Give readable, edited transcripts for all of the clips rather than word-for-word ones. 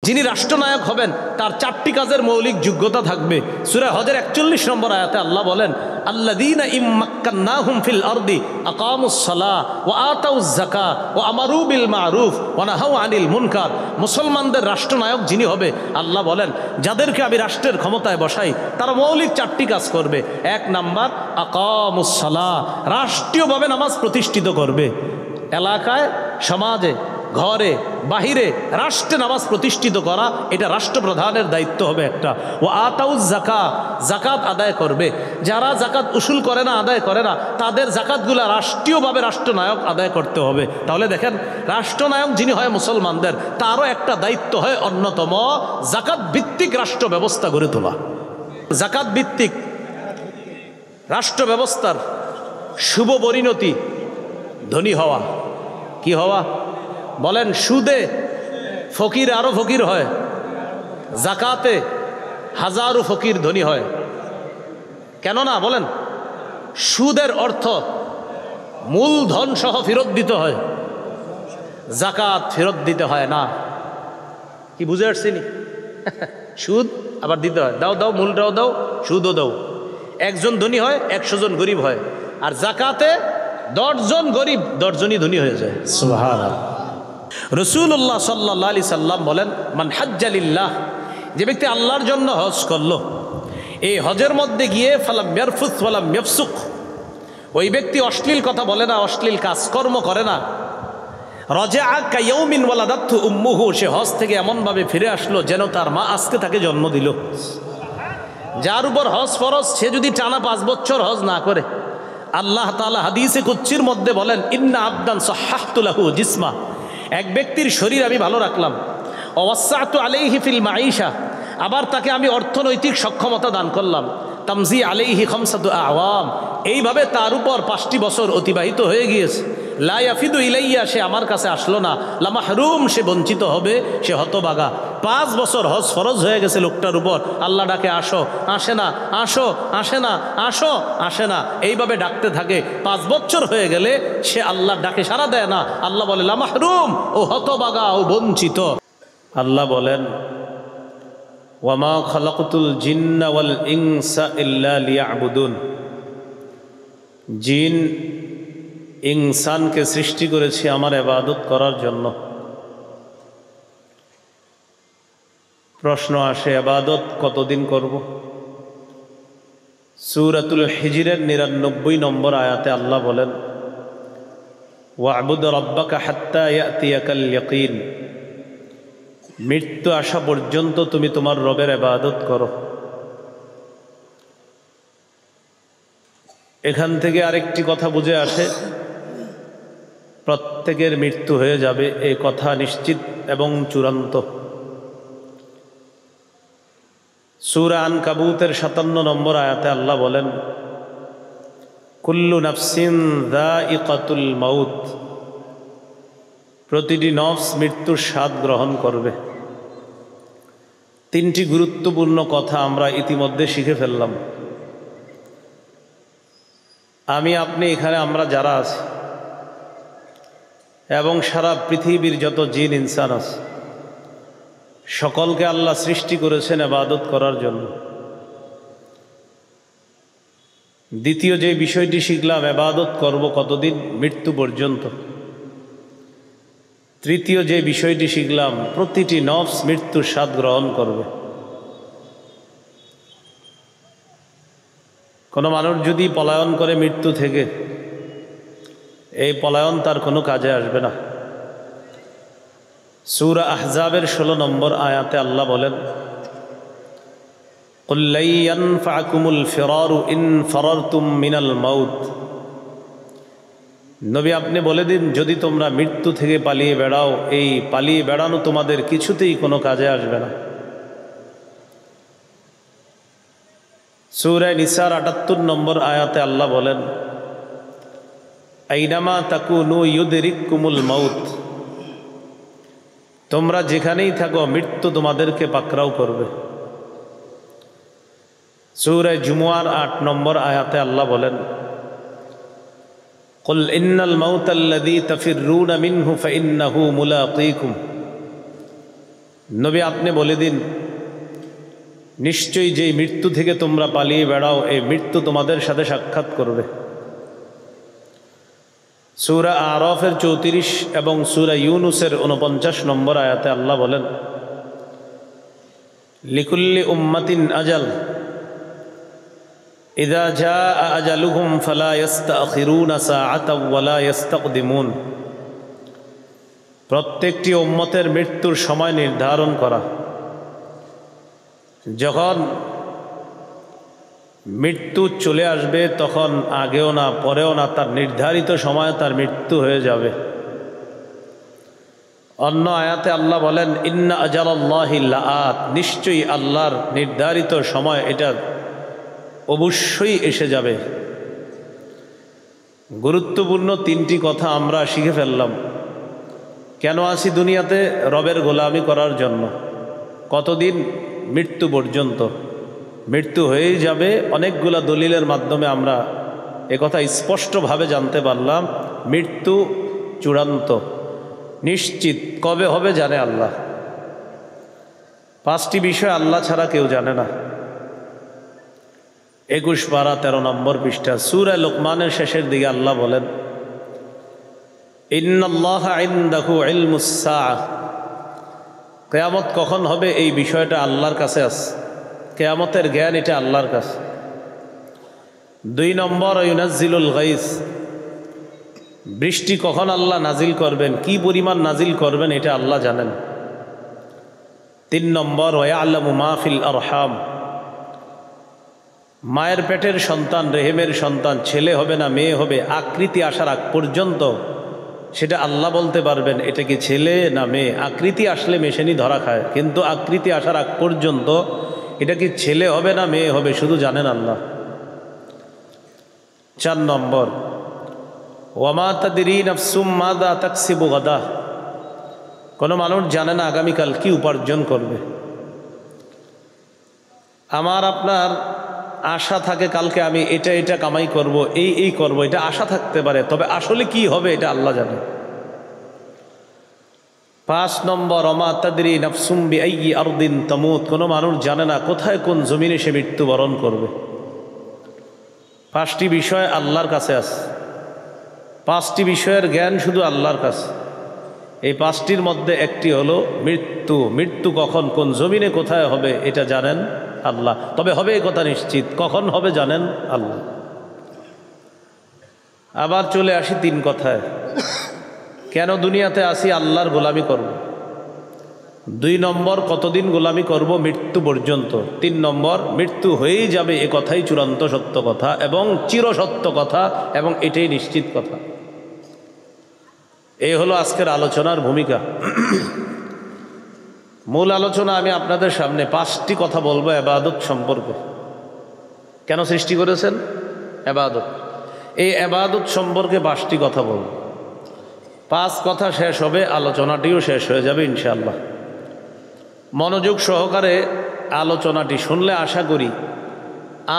যিনি রাষ্ট্রনায়ক হবেন তার 4টি কাজের মৌলিক যোগ্যতা থাকবে। সূরা হজের 41 নম্বর আয়াতে আল্লাহ বলেন, আল্লাযীনা ইম্মাক্কান্নাহুম ফিল আরদি আকামুস সালাহ ওয়া আতাউজ যাকাত ওয়া আমারু বিল মারুফ ওয়া নাহাউ আনিল মুনকার। মুসলমানদের রাষ্ট্রনায়ক যিনি হবে, আল্লাহ বলেন যাদেরকে আমি রাষ্ট্রের ক্ষমতায় বসাই তারা মৌলিক 4টি কাজ করবে। 1 নাম্বার আকামুস সালাহ, রাষ্ট্রীয়ভাবে নামাজ প্রতিষ্ঠিত করবে। এলাকায়, সমাজে, ঘরে, বাহিরে রাষ্ট্রে নামাজ প্রতিষ্ঠিত করা, এটা রাষ্ট্রপ্রধানের দায়িত্ব হবে একটা। ও আতাউজ যাকাত, যাকাত আদায় করবে। যারা যাকাত উসুল করে না, আদায় করে না, তাদের যাকাতগুলা রাষ্ট্রীয়ভাবে রাষ্ট্রনায়ক আদায় করতে হবে। তাহলে দেখেন, রাষ্ট্রনায়ক যিনি হয় মুসলমানদের, তারও একটা দায়িত্ব হয় অন্যতম যাকাত ভিত্তিক রাষ্ট্র ব্যবস্থা গড়ে তোলা। যাকাত ভিত্তিক রাষ্ট্র ব্যবস্থার শুভ পরিণতি ধনী হওয়া। কি হওয়া বলেন? সুদে ফকির আরো ফকির হয়, যাকাতে হাজারো ফকির ধনী হয়। কেন না বলেন? সুদের অর্থ মূলধন সহ ফেরত দিতে হয়, যাকাত ফেরত দিতে হয় না। কি বুঝে আসছিনি? সুদ আবার দিতে হয়, দাও দাও, মূলটাও দাও, সুদও দাও। একজন ধনী হয়, 100 জন গরিব হয়। আর যাকাতে 10 জন গরিব 10 জনই ধনী হয়ে যায়। সুবহানাল্লাহ। রাসূলুল্লাহ সাল্লাল্লাহু আলাইহি সাল্লাম বলেন, মান হাজ্জা লিল্লাহ, যে ব্যক্তি আল্লাহর জন্য হজ করলো, এই হজের মধ্যে গিয়ে ফালাম ইয়ারফুস ওয়ালাম ইয়াফসুক, ওই ব্যক্তি অশ্লীল কথা বলে না, অশ্লীল কাজকর্ম করে না। রাজাআ কায়াউমিন ওয়ালাদাতহু উম্মুহু, সে হজ থেকে এমনভাবে ফিরে আসলো যেন তার মা আজকে তাকে জন্ম দিল। যার উপর হজ ফরজ, সে যদি টানা 5 বছর হজ না করে, আল্লাহ তাআলা হাদিসে কুদসির মধ্যে বলেন, ইন্না আবদান সাহহাতু লাহু জিসমা, এক ব্যক্তির শরীর আমি ভালো রাখলাম। ওয়াসাতু আলাইহি ফিল মাঈশা, আবার তাকে আমি অর্থনৈতিক সক্ষমতা দান করলাম। তামজি আলাইহি খামসাতু আওয়াম, এইভাবে তার উপর 5টি বছর অতিবাহিত হয়ে গিয়েছে। লা ইয়াফিদু ইলাইয়া, সে আমার কাছে আসলো না। লা মাহরুম, সে বঞ্চিত হবে, সে হতবাগা। 5 বছর হজ ফরজ হয়ে গেছে লোকটার উপর, আল্লাহ ডাকে আসো, আসে না, আসো, আসে না, আসো, আসে না, এইভাবে ডাকতে থাকে। 5 বছর হয়ে গেলে সে আল্লাহর ডাকে সাড়া দেয় না। আল্লাহ বলে লা মাহরুম, ও হতবাগা, ও বঞ্চিত। আল্লাহ বলেন, ওয়ামা খালাকতুল জিন্না ওয়াল ইনসা ইল্লা লিয়াবুদুন, জিন ইনসানকে সৃষ্টি করেছি আমার ইবাদত করার জন্য। প্রশ্ন আসে, ইবাদত কতদিন করব? সূরাতুল হিজরের 99 নম্বর আয়াতে আল্লাহ বলেন, ওয়া'বুদ রাব্বাকা হাত্তা ইয়াতিয়াকাল ইয়াকিন, মৃত্যু আসা পর্যন্ত তুমি তোমার রবের ইবাদত করো। এখান থেকে আরেকটি কথা বুঝে আসে, প্রত্যেকের মৃত্যু হয়ে যাবে, এই কথা নিশ্চিত এবং চূড়ান্ত। সূরা আনকাবুতের 57 নম্বর আয়াতে আল্লাহ বলেন, কুল্লু নাফসিন যায়িকাতুল মাউত, প্রতিটি নফস মৃত্যুর স্বাদ গ্রহণ করবে। 3টি গুরুত্বপূর্ণ কথা আমরা ইতিমধ্যে শিখে ফেললাম। আমি আপনি এখানে আমরা যারা আছি এবং সারা পৃথিবীর যত জিন ইনসান আছে, সকলকে আল্লাহ সৃষ্টি করেছেন ইবাদত করার জন্য। দ্বিতীয় যে বিষয়টি শিখলাম, ইবাদত করব কতদিন? মৃত্যু পর্যন্ত। তৃতীয় যে বিষয়টি শিখলাম, প্রতিটি নফস মৃত্যুর স্বাদ গ্রহণ করবে। কোনো মানুষ যদি পলায়ন করে মৃত্যু থেকে, এই পলায়ন তার কোনো কাজে আসবে না। সূরা আহজাবের 16 নম্বর আয়াতে আল্লাহ বলেন, কুল লা ইয়ানফাকুমুল ফিরারু ইন ফারারতুম মিনাল মাউত, নবী আপনি বলে দিন, যদি তোমরা মৃত্যু থেকে পালিয়ে বেড়াও, এই পালিয়ে বেড়ানো তোমাদের কিছুতেই কোনো কাজে আসবে না। সূরা নিসার 78 নম্বর আয়াতে আল্লাহ বলেন, আইনামা তাকুনু ইউদরিকুমুল মাউত, তোমরা যেখানেই থাকো মৃত্যু তোমাদেরকে পাকড়াও করবে। সূরা জুমুয়ার 8 নম্বর আয়াতে আল্লাহ বলেন, কুল ইন্নাল মাউতাল্লাযী তাফিররুনা মিনহু ফাইন্নাহু মুলাকীকুম, নবী আপনি বলে দিন, নিশ্চয়ই যেই মৃত্যু থেকে তোমরা পালিয়ে বেড়াও এই মৃত্যু তোমাদের সাথে সাক্ষাৎ করবে। সূরা আরাফের 34 এবং সূরা ইউনুসের 49 নম্বর আয়াতে আল্লাহ বলেন, লিকুল্লি উম্মাতিন আজাল ইযা জাআ আজালুহুম ফালা ইস্তাখিরুনা সাআতাও ওয়ালা ইস্তাকদিমুন। প্রত্যেকটি উম্মতের মৃত্যুর সময় নির্ধারণ করা। যখন মৃত্যু চলে আসবে তখন আগেও না পরেও না, তার নির্ধারিত সময়ে তার মৃত্যু হয়ে যাবে। অন্য আয়াতে আল্লাহ বলেন, ইন্না আজালাল্লাহি লাআত, নিশ্চয়ই আল্লাহর নির্ধারিত সময় এটা অবশ্যই এসে যাবে। গুরুত্বপূর্ণ তিনটি কথা আমরা শিখে ফেললাম। কেন আসি দুনিয়াতে? রবের গোলামি করার জন্য। কতদিন? মৃত্যু পর্যন্ত। মৃত্যু হয়েই যাবে। অনেকগুলা দলিলের মাধ্যমে আমরা একথা স্পষ্টভাবে জানতে পারলাম, মৃত্যু চূড়ান্ত, নিশ্চিত। কবে হবে জানে আল্লাহ। 5টি বিষয় আল্লাহ ছাড়া কেউ জানে না। 21 পারা 13 নম্বর পৃষ্ঠা সূরা লোকমানের শেষের দিকে আল্লাহ বলেন, ইন্নাল্লাহা ইনদাহু ইলমুস সাআহ। কিয়ামত কখন হবে এই বিষয়টা আল্লাহর কাছে আছে। কিয়ামতের জ্ঞান এটা আল্লাহর কাছে। 2 নম্বর, ইউনাজ্জিলুল গাইস, বৃষ্টি কখন আল্লাহ নাজিল করবেন, কি পরিমাণ নাজিল করবেন এটা আল্লাহ জানেন। 3 নম্বর, ওয়ায়ালামু মা ফিল আরহাম, মায়ের পেটের সন্তান, রেহেমের সন্তান, ছেলে হবে না মেয়ে হবে, আকৃতি আসার আগ পর্যন্ত সেটা আল্লাহ বলতে পারবেন এটা কি ছেলে না মেয়ে। আকৃতি আসলে মেশিনই ধরা খায়, কিন্তু আকৃতি আসার আগ পর্যন্ত এটা কি ছেলে হবে না মেয়ে হবে শুধু জানেন আল্লাহ। 4 নম্বর, ওয়ামা তাদরি নাফসুম মাযা তাকসিবু গাদা, কোনো মানুষ জানে না আগামীকাল কি উপার্জন করবে। আমার আপনার আশা থাকে কালকে আমি এটা এটা কামাই করব, এই করব, এটা আশা থাকতে পারে, তবে আসলে কি হবে এটা আল্লাহ জানে। 5 নম্বর, ওমা তাদরি নাফসুম বিআইয়ি আরদিন তামুত, কোনো মানুষ জানে না কোথায় কোন জমিনে সে মৃত্যুবরণ করবে। 5টি বিষয় আল্লাহর কাছে আছে। 5টি বিষয়ের জ্ঞান শুধু আল্লাহর কাছে। এই 5টির মধ্যে একটি হলো মৃত্যু। মৃত্যু কখন কোন জমিনে কোথায় হবে এটা জানেন আল্লাহ, তবে হবে এই কথা নিশ্চিত। কখন হবে জানেন আল্লাহ। আবার চলে আসি 3 কথায়। কেন দুনিয়াতে আসি? আল্লাহর গোলামি করব। 2 নম্বর, কতদিন গোলামি করব? মৃত্যু পর্যন্ত। 3 নম্বর, মৃত্যু হয়েই যাবে এ কথাই চূড়ান্ত সত্য কথা এবং চিরসত্য কথা এবং এটাই নিশ্চিত কথা। এই হলো আজকের আলোচনার ভূমিকা। মূল আলোচনা আমি আপনাদের সামনে 5টি কথা বলবো ইবাদত সম্পর্কে। কেন সৃষ্টি করেছেন? ইবাদত। এই ইবাদত সম্পর্কে 5টি কথা বলবো। 5 কথা শেষ হবে, আলোচনাটিও শেষ হয়ে যাবে ইনশাআল্লাহ। মনোযোগ সহকারে আলোচনাটি শুনলে আশা করি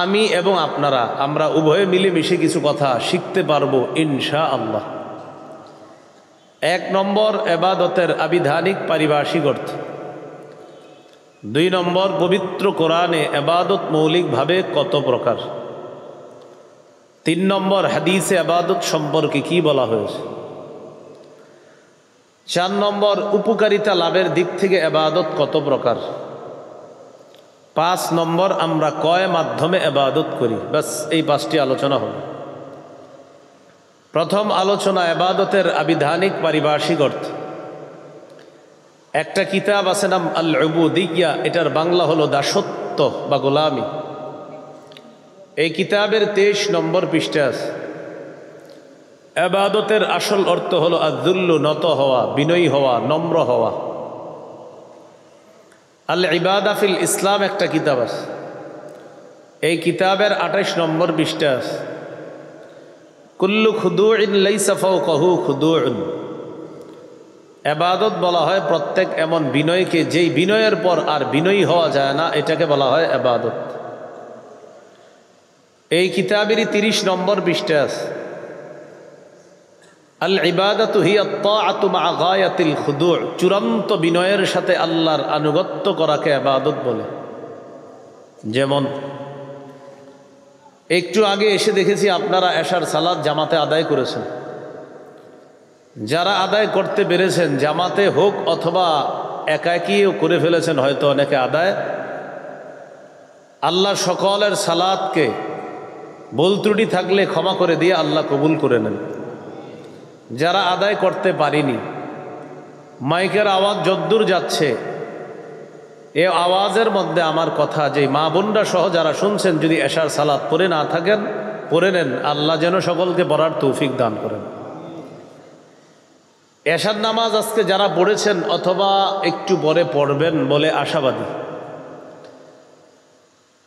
আমি এবং আপনারা আমরা উভয়ে মিলেমিশে কিছু কথা শিখতে পারবো ইনশাআল্লাহ। 1 নম্বর, ইবাদতের আবিধানিক পারিভাষিক অর্থ। 2 নম্বর, পবিত্র কোরআনে ইবাদত মৌলিকভাবে কত প্রকার। 3 নম্বর, হাদিসে ইবাদত সম্পর্কে কি বলা হয়েছে। 4 নম্বর, উপকারিতা লাভের দিক থেকে ইবাদত কত প্রকার। 5 নম্বর, আমরা কয় মাধ্যমে ইবাদত করি। বাস এই 5টি আলোচনা হবে। প্রথম আলোচনা ইবাদতের আবিধানিক পারিভাষিক অর্থ। একটা কিতাব আছে নাম আল উবুদিয়্যা, এটার বাংলা হলো দাসত্ব বা গোলামি। এই কিতাবের 23 নম্বর পৃষ্ঠা আছে। ইবাদতের আসল অর্থ হলো আযুল্লু, নত হওয়া, বিনয়ী হওয়া, নম্র হওয়া। আল ইবাদা ফিল ইসলাম একটা কিতাব আছে। এই কিতাবের 28 নম্বর পৃষ্ঠা আছে। কুল্লু খুদুইন লাইসা ফাওকাহু খুদুউন, ইবাদত বলা হয় প্রত্যেক এমন বিনয়কে যেই বিনয়ের পর আর বিনয়ী হওয়া যায় না, এটাকে বলা হয় ইবাদত। এই কিতাবেরই 30 নম্বর পৃষ্ঠা আছে। আল ইবাদাতু হিয়া আত-তাআতু মা'a গায়াতিল খুদু', চূড়ান্ত বিনয়ের সাথে আল্লাহর আনুগত্য করাকে ইবাদত বলে। যেমন একটু আগে এসে দেখেছি আপনারা এশার সালাত জামাতে আদায় করেছেন। যারা আদায় করতে পেরেছেন, জামাতে হোক অথবা একাকীও করে ফেলেছেন হয়তো অনেকে আদায়, আল্লাহ সকলের সালাতকে ভুল ত্রুটি থাকলে ক্ষমা করে দিয়ে আল্লাহ কবুল করে নেন। যারা আদায় করতে পারিনি, মাইকের আওয়াজ যদ্দূর যাচ্ছে, এ আওয়াজের মধ্যে আমার কথা যে মা বোনরা সহ যারা শুনছেন, যদি এশার সালাত পড়ে না থাকেন পড়ে নেন, আল্লাহ যেন সকলকে পড়ার তৌফিক দান করেন। এশার নামাজ আজকে যারা পড়েছেন অথবা একটু পরে পড়বেন বলে আশাবাদী।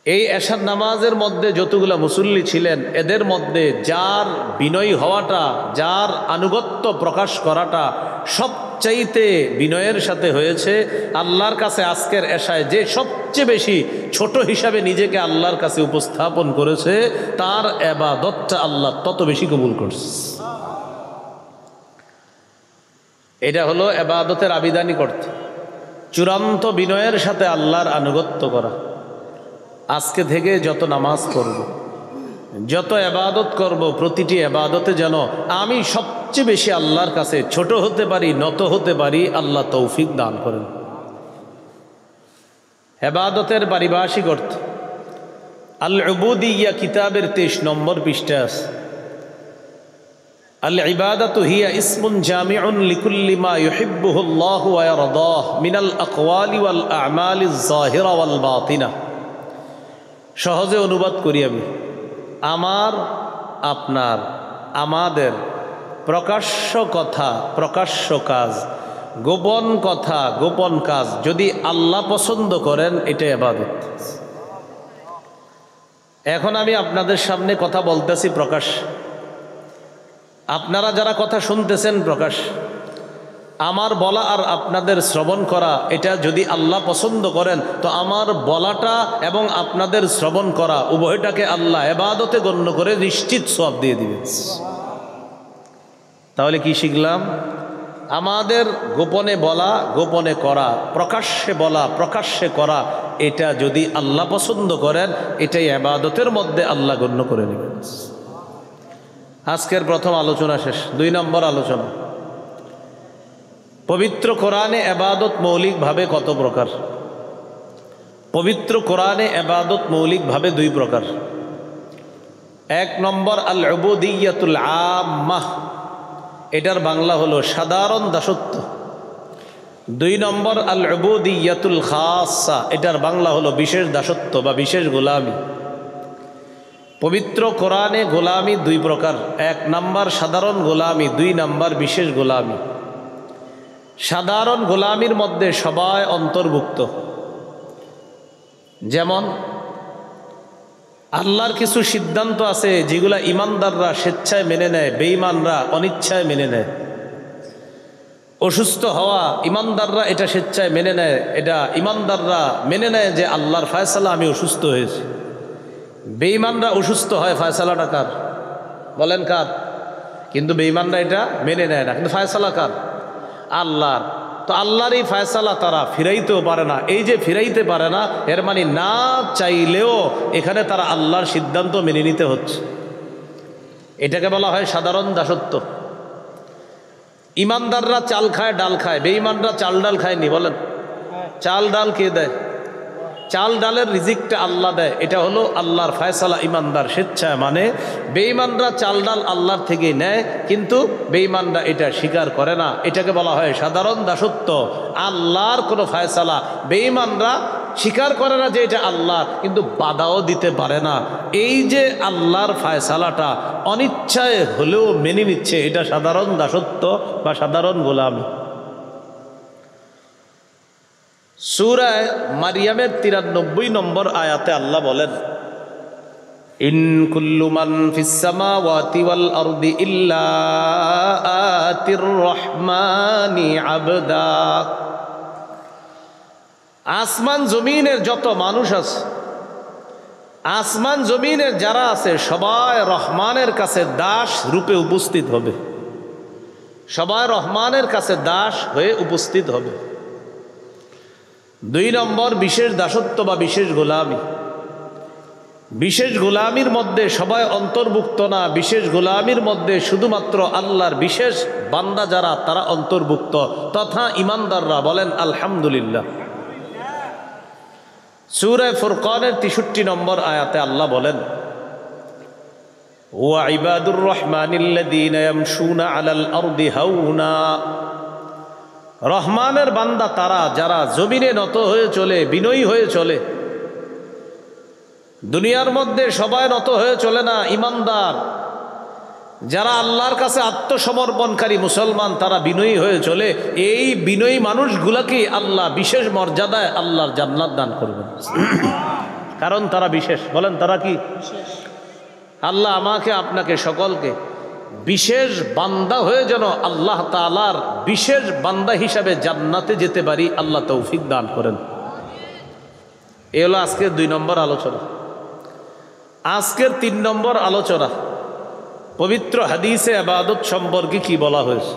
এই এশার নামাজের মধ্যে যতগুলো মুসল্লি ছিলেন, এদের মধ্যে যার বিনয়ী হওয়াটা, যার আনুগত্য প্রকাশ করাটা সবচাইতে বিনয়ের সাথে হয়েছে, আল্লাহর কাছে আজকের এশায় যে সবচেয়ে বেশি ছোট হিসাবে নিজেকে আল্লাহর কাছে উপস্থাপন করেছে, তার ইবাদতটা আল্লাহ তত বেশি কবুল করছে। এটা হলো ইবাদতের আবিধানিক অর্থ, চূড়ান্ত বিনয়ের সাথে আল্লাহর আনুগত্য করা। আজকে থেকে যত নামাজ পড়ব, যত ইবাদত করব, প্রতিটি ইবাদতে যেন আমি সবচেয়ে বেশি আল্লাহর কাছে ছোট হতে পারি, নত হতে পারি, আল্লাহ তৌফিক দান করেন। ইবাদতের পারিভাষিক অর্থ আল উবুদিয়্যা কিতাবের 23 নম্বর পৃষ্ঠা আছে। আল ইবাদাতু হিয়া ইসমুন জামিউন লিকুল্লি মা ইউহিব্বুহু আল্লাহু ওয়া ইয়ারদাহু মিনাল আকওয়ালি ওয়াল আ'মালিজ যাহিরা ওয়াল বাতিনা। সহজে অনুবাদ করি আমি, আমার, আপনার, আমাদের প্রকাশ্য কথা, প্রকাশ্য কাজ, গোপন কথা, গোপন কাজ যদি আল্লাহ পছন্দ করেন, এটা ইবাদত। এখন আমি আপনাদের সামনে কথা বলতেছি প্রকাশ, আপনারা যারা কথা শুনতেছেন প্রকাশ, আমার বলা আর আপনাদের শ্রবণ করা, এটা যদি আল্লাহ পছন্দ করেন তো আমার বলাটা এবং আপনাদের শ্রবণ করা উভয়টাকে আল্লাহ ইবাদতে গণ্য করে নিশ্চিত সওয়াব দিয়ে দিবেন। তাহলে কি শিখলাম? আমাদের গোপনে বলা, গোপনে করা, প্রকাশ্যে বলা, প্রকাশ্যে করা, এটা যদি আল্লাহ পছন্দ করেন, এটাই ইবাদতের মধ্যে আল্লাহ গণ্য করে নেবেন। আজকের প্রথম আলোচনা শেষ। 2 নম্বর আলোচনা, পবিত্র কোরআনে ইবাদত মৌলিকভাবে কত প্রকার? পবিত্র কোরআনে ইবাদত মৌলিকভাবে 2 প্রকার। 1 নম্বর আল উবুদিয়্যাতুল আম্মাহ, এটার বাংলা হলো সাধারণ দাসত্ব। 2 নম্বর আল উবুদিয়্যাতুল খাসা, এটার বাংলা হলো বিশেষ দাসত্ব বা বিশেষ গোলামি। পবিত্র কোরআনে গোলামি 2 প্রকার। 1 নম্বর সাধারণ গোলামি, 2 নম্বর বিশেষ গোলামি। সাধারণ গোলামির মধ্যে সবাই অন্তর্ভুক্ত। যেমন আল্লাহর কিছু সিদ্ধান্ত আছে যেগুলা ইমানদাররা স্বেচ্ছায় মেনে নেয়, বেঈমানরা অনিচ্ছায় মেনে নেয়। অসুস্থ হওয়া, ইমানদাররা এটা স্বেচ্ছায় মেনে নেয়, এটা ইমানদাররা মেনে নেয় যে আল্লাহর ফয়সালা, আমি অসুস্থ হয়েছি। বেঈমানরা অসুস্থ হয়, ফয়সালাটা কার? বলেন কার? কিন্তু বেঈমানরা এটা মেনে নেয় না, কিন্তু ফয়সালা কার? আল্লাহর। তো আল্লাহর এই ফয়সালা তারা ফিরাইতেও পারে না। এই যে ফিরাইতে পারে না, এর মানে না চাইলেও এখানে তারা আল্লাহর সিদ্ধান্ত মেনে নিতে হচ্ছে। এটাকে বলা হয় সাধারণ দাসত্ব। ইমানদাররা চাল খায়, ডাল খায়, বেঈমানরা চাল ডাল খায়নি। বলেন, চাল ডাল কে দেয়? চাল ডালের রিজিকটা আল্লাহ দেয়। এটা হলো আল্লাহর ফয়সালা, ইমানদার স্বেচ্ছায় মানে। বেঈমানরা চাল ডাল আল্লাহর থেকে নেয়, কিন্তু বেঈমানরা এটা স্বীকার করে না। এটাকে বলা হয় সাধারণ দাসত্ব। আল্লাহর কোনো ফয়সালা বেঈমানরা স্বীকার করে না যে এটা আল্লাহর, কিন্তু বাধাও দিতে পারে না। এই যে আল্লাহর ফয়সালাটা অনিচ্ছায় হলেও মেনে নিচ্ছে, এটা সাধারণ দাসত্ব বা সাধারণ গোলামি। সূরা মারিয়ামের 93 নম্বর আয়াতে আল্লাহ বলেন, ইন কুল্লু মান ফিস সামাওয়াতি ওয়াল আরদি ইল্লা আতির রহমানি আবদা। আসমান জমিনের যত মানুষ আছে, আসমান জমিনের যারা আছে, সবাই রহমানের কাছে দাস রূপে উপস্থিত হবে। সবাই রহমানের কাছে দাস হয়ে উপস্থিত হবে। 2 নম্বর বিশেষ দাসত্ব বা বিশেষ গোলামি। বিশেষ গোলামির মধ্যে সবাই অন্তর্ভুক্ত না, বিশেষ গোলামির মধ্যে শুধুমাত্র আল্লাহর বিশেষ বান্দা যারা তারা অন্তর্ভুক্ত তথা ইমানদাররা। বলেন আলহামদুলিল্লাহ। সূরা ফুরকানের 63 নম্বর আয়াতে আল্লাহ বলেন, ওয়া ইবাদুর রহমানিল্লাযীনা ইয়ামশুনা আলাল আরদি হাওনা। রহমানের বান্দা তারা যারা জমিনে নত হয়ে চলে, বিনয়ী হয়ে চলে। দুনিয়ার মধ্যে সবাই নত হয়ে চলে না, ইমানদার যারা আল্লাহর কাছে আত্মসমর্পণকারী মুসলমান তারা বিনয়ী হয়ে চলে। এই বিনয়ী মানুষগুলাকে আল্লাহ বিশেষ মর্যাদায় আল্লাহর জান্নাত দান করবেন, কারণ তারা বিশেষ। বলেন তারা কি? আল্লাহ আমাকে আপনাকে সকলকে বিশেষ বান্দা হয়ে যেন আল্লাহ তাআলার বিশেষ বান্দা হিসাবে জান্নাতে যেতে পারি, আল্লাহ তৌফিক দান করেন। এ হলো আজকের 2 নম্বর আলোচনা। আজকের 3 নম্বর আলোচনা, পবিত্র হাদিসে ইবাদত সম্পর্কে কি বলা হয়েছে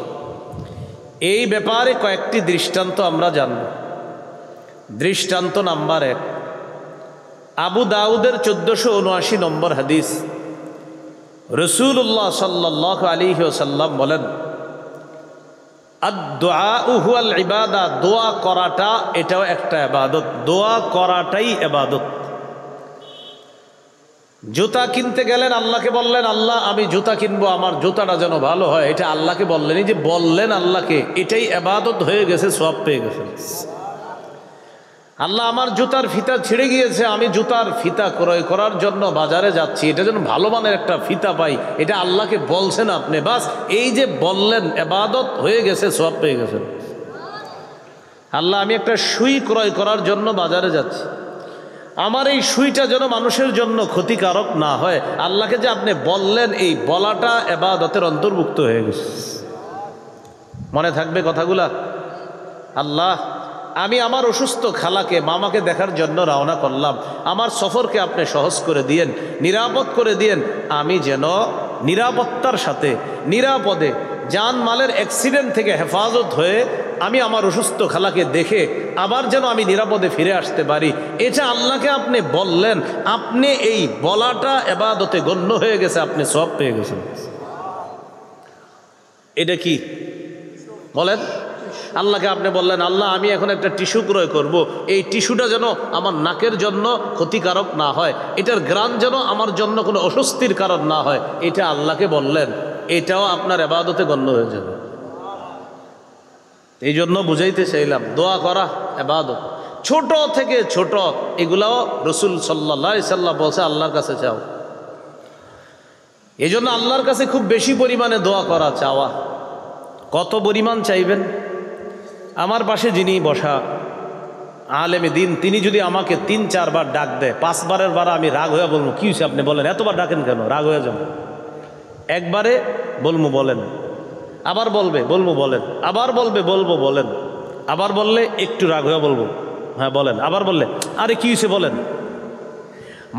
এই ব্যাপারে কয়েকটি দৃষ্টান্ত আমরা জানব। দৃষ্টান্ত নাম্বার 1, আবু দাউদের 1479 নম্বর হাদিস। রাসূলুল্লাহ সাল্লাল্লাহু আলাইহি ওয়াসাল্লাম বলেন, আদ-দুআউ হুয়াল ইবাদা। দোয়া করাটা এটাও একটা ইবাদত, দোয়া করাটাই ইবাদত। জুতা কিনতে গেলেন, আল্লাহকে বললেন আল্লাহ আমি জুতা কিনবো, আমার জুতাটা যেন ভালো হয়, এটা আল্লাহকে বললেন। এই যে বললেন আল্লাহকে, এটাই ইবাদত হয়ে গেছে, সওয়াব পেয়ে গেছেন। আল্লাহ আমার জুতার ফিতা ছিঁড়ে গিয়েছে, আমি জুতার ফিতা ক্রয় করার জন্য বাজারে যাচ্ছি, এটা যেন ভালো মানের একটা ফিতা পাই, এটা আল্লাহকে বলছেন আপনি। বাস এই যে বললেন, ইবাদত হয়ে গেছে, সওয়াব পেয়ে গেছেন। আল্লাহ আমি একটা সুই ক্রয় করার জন্য বাজারে যাচ্ছি, আমার এই সুইটা যেন মানুষের জন্য ক্ষতিকারক না হয়, আল্লাহকে যে আপনি বললেন, এই বলাটা ইবাদতের অন্তর্ভুক্ত হয়ে গেছে। মনে থাকবে কথাগুলা? আল্লাহ আমি আমার অসুস্থ খালাকে মামাকে দেখার জন্য রওনা করলাম, আমার সফরকে আপনি সহজ করে দিয়েন, নিরাপদ করে দিয়েন, আমি যেন নিরাপত্তার সাথে নিরাপদে জান মালের অ্যাক্সিডেন্ট থেকে হেফাজত হয়ে আমি আমার অসুস্থ খালাকে দেখে আবার যেন আমি নিরাপদে ফিরে আসতে পারি। এটা আল্লাহকে আপনি বললেন, আপনি এই বলাটা ইবাদতে গণ্য হয়ে গেছে, আপনি সওয়াব পেয়ে গেছেন। এটা কি বলেন? আল্লাহকে আপনি বললেন আল্লাহ আমি এখন একটা টিস্যু ক্রয় করব, এই টিস্যুটা যেন আমার নাকের জন্য ক্ষতিকারক না হয়, এটার ঘ্রাণ যেন আমার জন্য কোনো অস্বস্তির কারণ না হয়, এটা আল্লাহকে বললেন, এটাও আপনার ইবাদতে গণ্য হয়ে যাবে। এই জন্য বুঝাইতে চাইলাম, দোয়া করা ইবাদত, ছোট থেকে ছোট এগুলাও রাসূল সাল্লাল্লাহু আলাইহি সাল্লাম বলছে আল্লাহর কাছে চাও। এই জন্য আল্লাহর কাছে খুব বেশি পরিমাণে দোয়া করা, চাওয়া। কত পরিমাণ চাইবেন? আমার পাশে যিনি বসা আলেমে দিন, তিনি যদি আমাকে 3-4 বার ডাক দেয়, 5 বারের বার আমি রাগ হয়ে বলবো কি হয়েছে আপনি বলেন, এতবার ডাকেন কেন, রাগ হয়ে যাবো। একবারে বলবো বলেন, আবার বলবে বলবো বলেন, আবার বলবে বলবো বলেন, আবার বললে একটু রাগ হয়ে বলবো হ্যাঁ বলেন, আবার বললে আরে কি হয়েছে বলেন।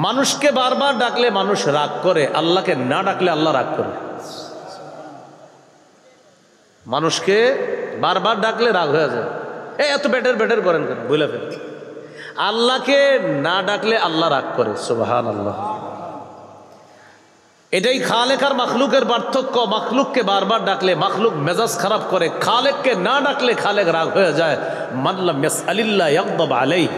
মানুষকে বারবার ডাকলে মানুষ রাগ করে, আল্লাহকে না ডাকলে আল্লাহ রাগ করে। মানুষকে বারবার ডাকলে রাগ হয়ে যায়, এত বেটের করেন কেন বলে ফেল। আল্লাহকে না ডাকলে আল্লাহ রাগ করে, সুবহানাল্লাহ। এটাই খালেক আর মাখলুকের পার্থক্য। মাখলুককে বারবার ডাকলে মাখলুক মেজাজ খারাপ করে, খালেককে না ডাকলে খালেক রাগ হয়ে যায়। মান লাম ইয়াসআলিল্লাহ ইয়াগদাব আলাইহি।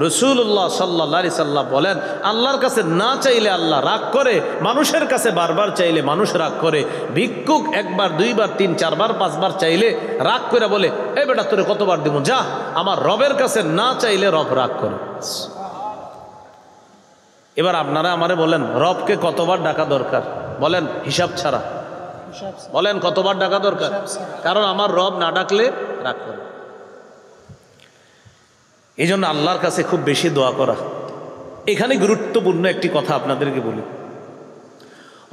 রাসূলুল্লাহ সাল্লাল্লাহু আলাইহি সাল্লাম বলেন আল্লাহর কাছে না চাইলে আল্লাহ রাগ করে, মানুষের কাছে বারবার চাইলে মানুষ রাগ করে। ভিক্ষুক 1 বার 2 বার 3 4 বার 5 বার চাইলে রাগ করে বলে এই বেটা তোরে কতবার দিব, যা। আমার রবের কাছে না চাইলে রব রাগ করে। এবার আপনারা আমারে বলেন রবকে কতবার ডাকা দরকার? বলেন হিসাব ছাড়া। বলেন কতবার ডাকা দরকার? কারণ আমার রব না ডাকলে রাগ করে। এই জন্য আল্লাহর কাছে খুব বেশি দোয়া করা। এখানে গুরুত্বপূর্ণ একটি কথা আপনাদেরকে বলি।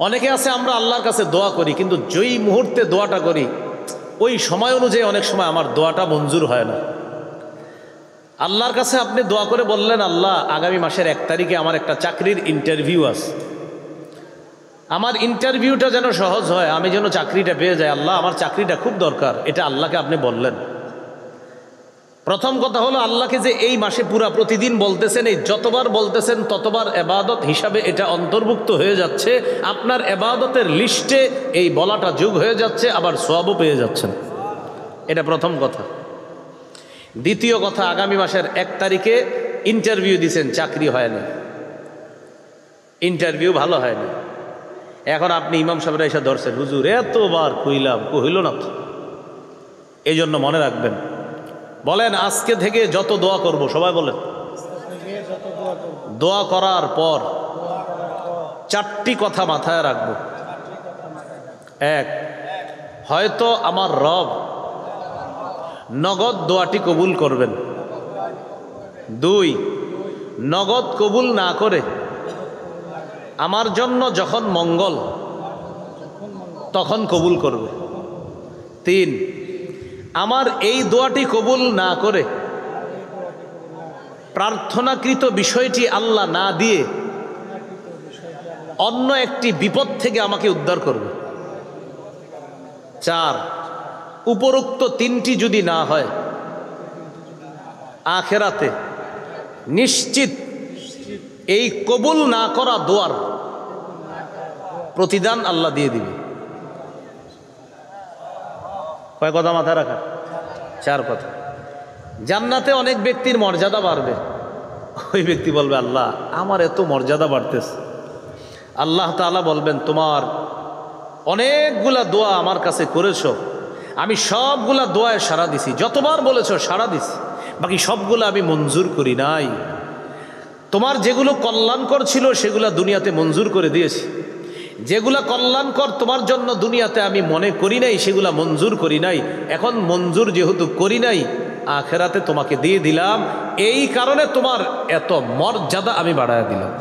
অনেকে আছে আমরা আল্লাহর কাছে দোয়া করি, কিন্তু যেই মুহূর্তে দোয়াটা করি ওই সময় অনুযায়ী অনেক সময় আমার দোয়াটা মঞ্জুর হয় না। আল্লাহর কাছে আপনি দোয়া করে বললেন আল্লাহ আগামী মাসের 1 তারিখে আমার একটা চাকরির ইন্টারভিউ আছে, আমার ইন্টারভিউটা যেন সহজ হয়, আমি যেন চাকরিটা পেয়ে যাই। আল্লাহ আমার চাকরিটা খুব দরকার, এটা আল্লাহকে আপনি বললেন। প্রথম কথা হলো আল্লাহকে যে এই মাসে পুরা প্রতিদিন বলতেছেন, এই যতবার বলতেছেন ততবার এবাদত হিসাবে এটা অন্তর্ভুক্ত হয়ে যাচ্ছে। আপনার এবাদতের লিস্টে এই বলাটা যোগ হয়ে যাচ্ছে, আবার সওয়াবও পেয়ে যাচ্ছেন। এটা প্রথম কথা। দ্বিতীয় কথা, আগামী মাসের 1 তারিখে ইন্টারভিউ দিয়েছেন, চাকরি হয়নি, ইন্টারভিউ ভালো হয়নি। এখন আপনি ইমাম সাহেবরা এসে ধরছেন, হুজুর এতবার কইলাম, কইল না তো। এই জন্য মনে রাখবেন, বলেন আজকে থেকে যত দোয়া করব, সবাই বলেন দোয়া করার পর 4টি কথা মাথায় রাখবো। 1, হয়তো আমার রব নগদ দোয়াটি কবুল করবেন। 2, নগদ কবুল না করে আমার জন্য যখন মঙ্গল তখন কবুল করবে। 3, আমার এই দোয়াটি কবুল না করে প্রার্থনাকৃত বিষয়টি আল্লাহ না দিয়ে অন্য একটি বিপদ থেকে আমাকে উদ্ধার করবে। 4, উপরোক্ত 3টি যদি না হয়, আখেরাতে নিশ্চিত এই কবুল না করা দোয়ার প্রতিদান আল্লাহ দিয়ে দিবে। কয় কথা মাথায় রাখা? 4 কথা। জান্নাতে অনেক ব্যক্তির মর্যাদা বাড়বে। ওই ব্যক্তি বলবে, আল্লাহ আমার এত মর্যাদা বাড়তেছে। আল্লাহ তাআলা বলবেন, তোমার অনেকগুলা দোয়া আমার কাছে করেছো, আমি সবগুলা দোয়ায় সাড়া দিছি, যতবার বলেছো সাড়া দিছি, বাকি সবগুলো আমি মঞ্জুর করি নাই। তোমার যেগুলো কল্যাণকর ছিল সেগুলা দুনিয়াতে মঞ্জুর করে দিয়েছি, যেগুলা কল্যাণকর তোমার জন্য দুনিয়াতে আমি মনে করি নাই সেগুলা মঞ্জুর করি নাই। এখন মঞ্জুর যেহেতু করি নাই, আখেরাতে তোমাকে দিয়ে দিলাম, এই কারণে তোমার এত মর্যাদা আমি বাড়ায় দিলাম।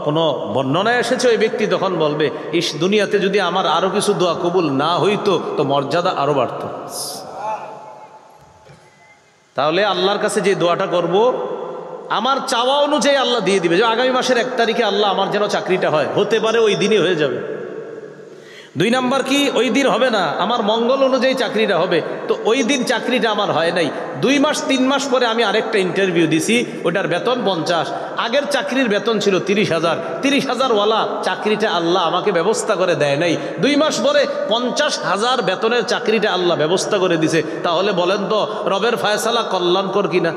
কোনো বর্ণনায় এসেছে ওই ব্যক্তি তখন বলবে, ইস দুনিয়াতে যদি আমার আরো কিছু দোয়া কবুল না হইতো তো মর্যাদা আরো বাড়ত। তাহলে আল্লাহর কাছে যে দোয়াটা করব, আমার চাওয়া অনুযায়ী আল্লাহ দিয়ে দিবে। যে আগামী মাসের 1 তারিখে আল্লাহ আমার যেন চাকরিটা হয়, হতে পারে ওই দিনই হয়ে যাবে। 2 নাম্বার কি, ওই দিন হবে না, আমার মঙ্গল অনুযায়ী চাকরিটা হবে, তো ওই দিন চাকরিটা আমার হয় নাই। 2 মাস 3 মাস পরে আমি আরেকটা ইন্টারভিউ দিছি, ওটার বেতন 50, আগের চাকরির বেতন ছিল 30,000, 30,000 ওয়ালা চাকরিটা আল্লাহ আমাকে ব্যবস্থা করে দেয় নাই। 2 মাস পরে 50,000 বেতনের চাকরিটা আল্লাহ ব্যবস্থা করে দিছে। তাহলে বলেন তো রবের ফায়সালা কল্যাণকর কিনা?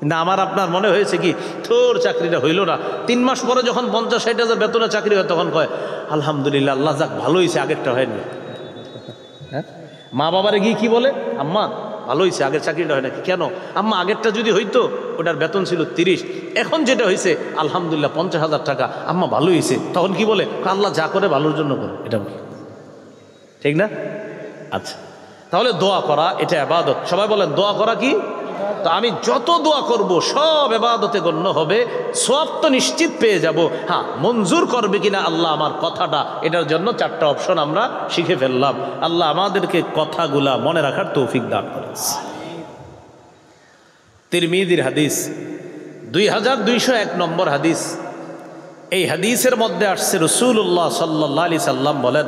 না আমার আপনার মনে হয়েছে কি তোর চাকরিটা হইল না, 3 মাস পরে যখন 50-60,000 বেতনের চাকরি হয় তখন কয় আলহামদুলিল্লাহ, আল্লাহ যাক ভালো হয়েছে, আগেরটা হয়নি। হ্যাঁ, মা বাবারে গিয়ে কি বলে, আম্মা ভালো হয়েছে, আগের চাকরিটা হয় নাকি? কেন আম্মা, আগেরটা যদি হইতো ওটার বেতন ছিল 30, এখন যেটা হয়েছে আলহামদুলিল্লাহ 50,000 টাকা, আম্মা ভালো হয়েছে। তখন কি বলে, আল্লাহ যা করে ভালোর জন্য করে, এটা ঠিক না? আচ্ছা, তাহলে দোয়া করা এটা ইবাদত। সবাই বলেন দোয়া করা কি? তো আমি যত দোয়া করব সব ইবাদতে গণ্য হবে, সওয়াব তো নিশ্চিত পেয়ে যাব। হ্যাঁ, মঞ্জুর করবে কিনা আল্লাহ আমার কথাটা, এটার জন্য 4টা অপশন আমরা শিখে ফেললাম। আল্লাহ আমাদেরকে কথাগুলা মনে রাখার তৌফিক দান করেন। তিরমিজির হাদিস 2201 নম্বর হাদিস। এই হাদিসের মধ্যে আসছে রাসূলুল্লাহ সাল্লাল্লাহু আলাইহি সাল্লাম বলেন,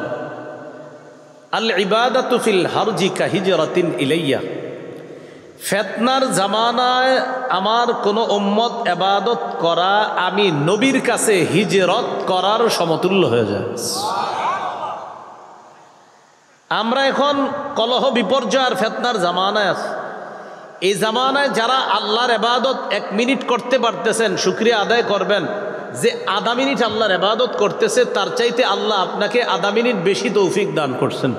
আল ইবাদাতু ফিল হারজি কা হিজরাতিন ইলাইয়া। ফিতনার জামানায় আমার কোনো উম্মত ইবাদত করা আমি নবীর কাছে হিজরত করার সমতুল্য হয়ে যায়। আমরা এখন কলহ বিপর্যয় আর ফিতনার জামানায় আছি। এই জামানায় যারা আল্লাহর ইবাদত 1 মিনিট করতে পারতেছেন, শুকরিয়া আদায় করবেন যে আধা মিনিট আল্লাহর ইবাদত করতেছে, তার চাইতে আল্লাহ আপনাকে আধা মিনিট বেশি তৌফিক দান করছেন।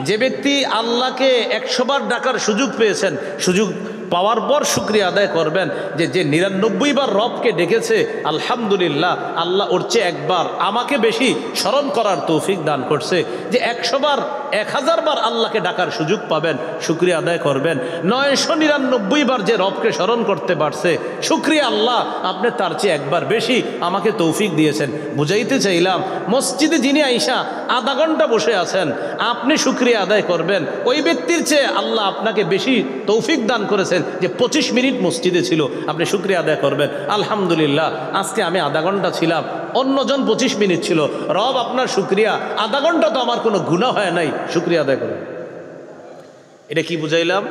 যে ব্যক্তি আল্লাহকে 100 বার ডাকার সুযোগ পেয়েছেন, সুযোগ পাওয়ার পর শুকরিয়া আদায় করবেন যে 99 বার রবকে ডেকেছে, আলহামদুলিল্লাহ আল্লাহ ওর চেয়ে 1 বার আমাকে বেশি স্মরণ করার তৌফিক দান করছে। যে 100 বার 1000 বার আল্লাহকে ডাকার সুযোগ পাবেন, শুকরিয়া আদায় করবেন। 999 বার যে রবকে স্মরণ করতে পারছে, শুকরিয়া আল্লাহ, আপনি তার চেয়ে একবার বেশি আমাকে তৌফিক দিয়েছেন। বুঝাইতে চাইলাম, মসজিদে যিনি আইসা আধা ঘন্টা বসে আছেন, আপনি শুকরিয়া আদায় করবেন। ওই ব্যক্তির চেয়ে আল্লাহ আপনাকে বেশি তৌফিক দান করেছেন যে 25 মিনিট মসজিদে ছিল, আপনি শুকরিয়া আদায় করবেন। আলহামদুলিল্লাহ, আজকে আমি আধা ঘন্টা ছিলাম, অন্যজন 25 মিনিট ছিল। রব আপনার শুকরিয়া, আধা ঘন্টা তো আমার কোনো গুনাহ হয় নাই, শুকরিয়া আদায় করবেন। এটা কি বুঝাইলাম?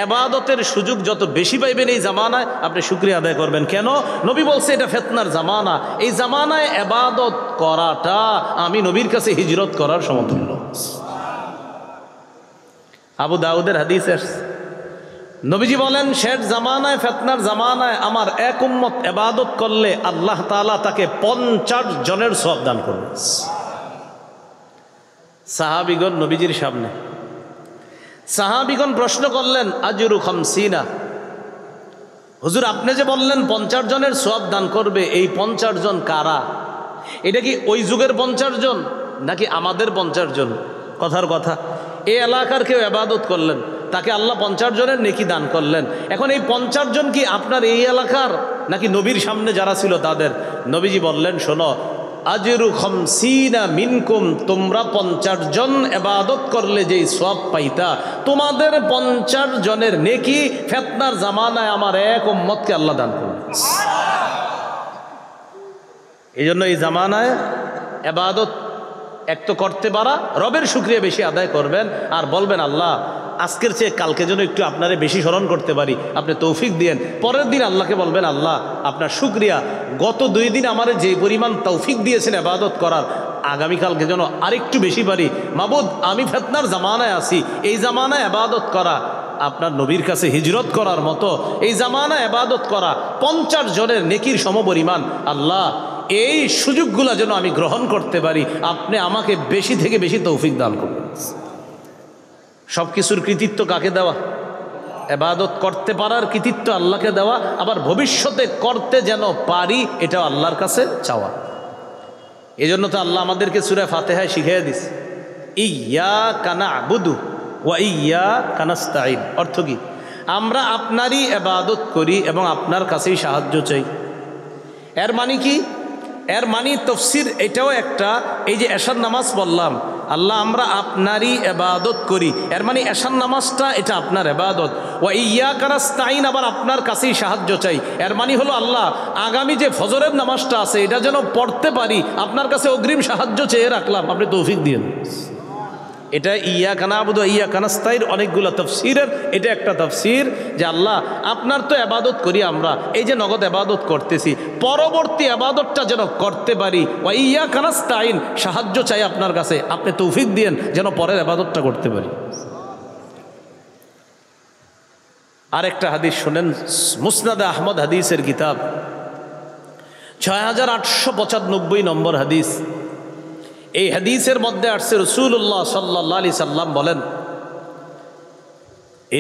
এবাদতের সুযোগ যত বেশি পাইবেন এই জামানায়, আপনি শুকরিয়া আদায় করবেন। কেন? নবী বলছে এটা ফিতনার জামানা। এই জামানায় এবাদত করাটা আমি নবীর কাছে হিজরত করার সমতুল্য। আবু দাউদের হাদিস আসছে, নবীজি বলেন শেষ জামানায়, ফিতনার জামানায় আমার এক উম্মত এবাদত করলে আল্লাহ তাআলা তাকে 50 জনের সওয়াব দান করবে। সাহাবীগণ নবীজির সামনে, সাহাবীগণ প্রশ্ন করলেন, আজরু 50, হুজুর আপনি যে বললেন 50 জনের সওয়াব দান করবে, এই 50 জন কারা? এটা কি ওই যুগের 50 জন নাকি আমাদের 50 জন? কথার কথা, এই এলাকার কেউ ইবাদত করলেন, তাকে আল্লাহ 50 জনের নেকি দান করলেন। এখন এই 50 জন কি আপনার এই এলাকার নাকি নবীর সামনে যারা ছিল তাদের? নবীজি বললেন, শোনো, আজরু 50 মিনকুম, তোমরা 50 জন ইবাদত করলে যেই সওয়াব পাইতা, তোমাদের 50 জনের নেকি ফিতনার জামানায় আমার এক উম্মতকে আল্লাহ দান করবে। এই জন্য এই জামানায় ইবাদত এক তো করতে পারা, রবের শুকরিয়া বেশি আদায় করবেন, আর বলবেন আল্লাহ আজকের চেয়ে কালকে যেন একটু আপনারে বেশি স্মরণ করতে পারি, আপনি তৌফিক দিয়েন। পরের দিন আল্লাহকে বলবেন, আল্লাহ আপনার শুকরিয়া, গত 2 দিন আমারে যে পরিমাণ তৌফিক দিয়েছেন ইবাদত করার, আগামীকালকে যেন আরেকটু বেশি পারি। মাবুদ, আমি ফিতনার জামানায় আছি, এই জামানায় ইবাদত করা আপনার নবীর কাছে হিজরত করার মতো, এই জামানায় ইবাদত করা 50 জনের নেকির সমপরিমাণ। আল্লাহ এই সুযোগগুলো যেন আমি গ্রহণ করতে পারি, আপনি আমাকে বেশি থেকে বেশি তৌফিক দান করবেন। সব কিছুর কৃতিত্ব কাকে দেওয়া? ইবাদত করতে পারার কৃতিত্ব আল্লাহকে দেওয়া, আবার ভবিষ্যতে করতে যেন পারি এটাও আল্লাহর কাছে চাওয়া। এই জন্য তো আল্লাহ আমাদেরকে সূরা ফাতিহায় শিখিয়ে দিছে, ইয়্যাকা না'বুদু ওয়া ইয়্যাকা নাস্তাঈন। অর্থ কি? আমরা আপনারই ইবাদত করি এবং আপনার কাছেই সাহায্য চাই। এর মানে কি? এর মানে তাফসীর এটাও একটা, এই যে এশার নামাজ পড়লাম, আল্লাহ আমরা আপনারই ইবাদত করি, এর মানে এশার নামাজটা এটা আপনার ইবাদত। ওয়া ইয়্যাকা নাস্তাঈন, আবার আপনার কাছেই সাহায্য চাই। এর মানে হলো আল্লাহ আগামী যে ফজরের নামাজটা আছে এটা যেন পড়তে পারি, আপনার কাছে অগ্রিম সাহায্য চেয়ে রাখলাম, আপনি তৌফিক দিয়েন। এটা ইয়্যাকা না'বুদু ওয়া ইয়্যাকা নাস্তাঈন অনেকগুলো তাফসীরের এটা একটা তাফসীর, যে আল্লাহ আপনার তো ইবাদত করি আমরা, এই যে নগদ ইবাদত করতেছি, পরবর্তী ইবাদতটা যেন করতে পারি। ওয়া ইয়্যাকা নাস্তাঈন, সাহায্য চাই আপনার কাছে, আপনি তৌফিক দিয়েন যেন পরের ইবাদতটা করতে পারি। আরেকটা হাদিস শুনেন, মুসনাদে আহমদ হাদিসের কিতাব 6895 নম্বর হাদিস। এই হাদিসের মধ্যে আসছে রাসূলুল্লাহ সাল্লাল্লাহু আলাইহি সাল্লাম বলেন,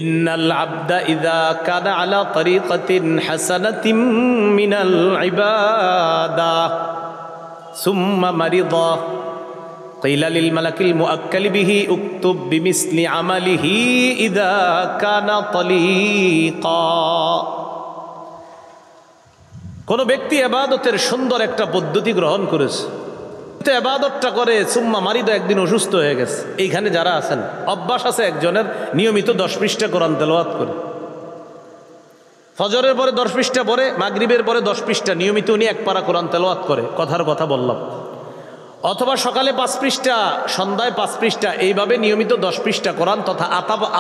ইন্নাল আবদা ইযা কানা আলা তরিকাতিন হাসানাতিন মিনাল ইবাদা সুম্মা মারিদা কিলা লিল মালাকিল মুআক্কালি বিহি উকতুব বিমিসলি আমালিহি ইযা কানা তালিকা। কোন ব্যক্তি ইবাদতের সুন্দর একটা পদ্ধতি গ্রহণ করেছে, ইবাদতটা করে, সুম্মা মারিদা, একদিন অসুস্থ হয়ে গেছে। এইখানে যারা আছেন, অভ্যাস আছে একজনের নিয়মিত 10 পৃষ্ঠা কোরআন তেলাওয়াত করে, ফজরের পরে 10 পৃষ্ঠা পড়ে, মাগরিবের পরে 10 পৃষ্ঠা নিয়মিত উনি 1 পারা কোরআন তেলাওয়াত করে, কথার কথা বললাম। অথবা সকালে 5 পৃষ্ঠা, সন্ধ্যায় 5 পৃষ্ঠা, এইভাবে নিয়মিত 10 পৃষ্ঠা কোরআন তথা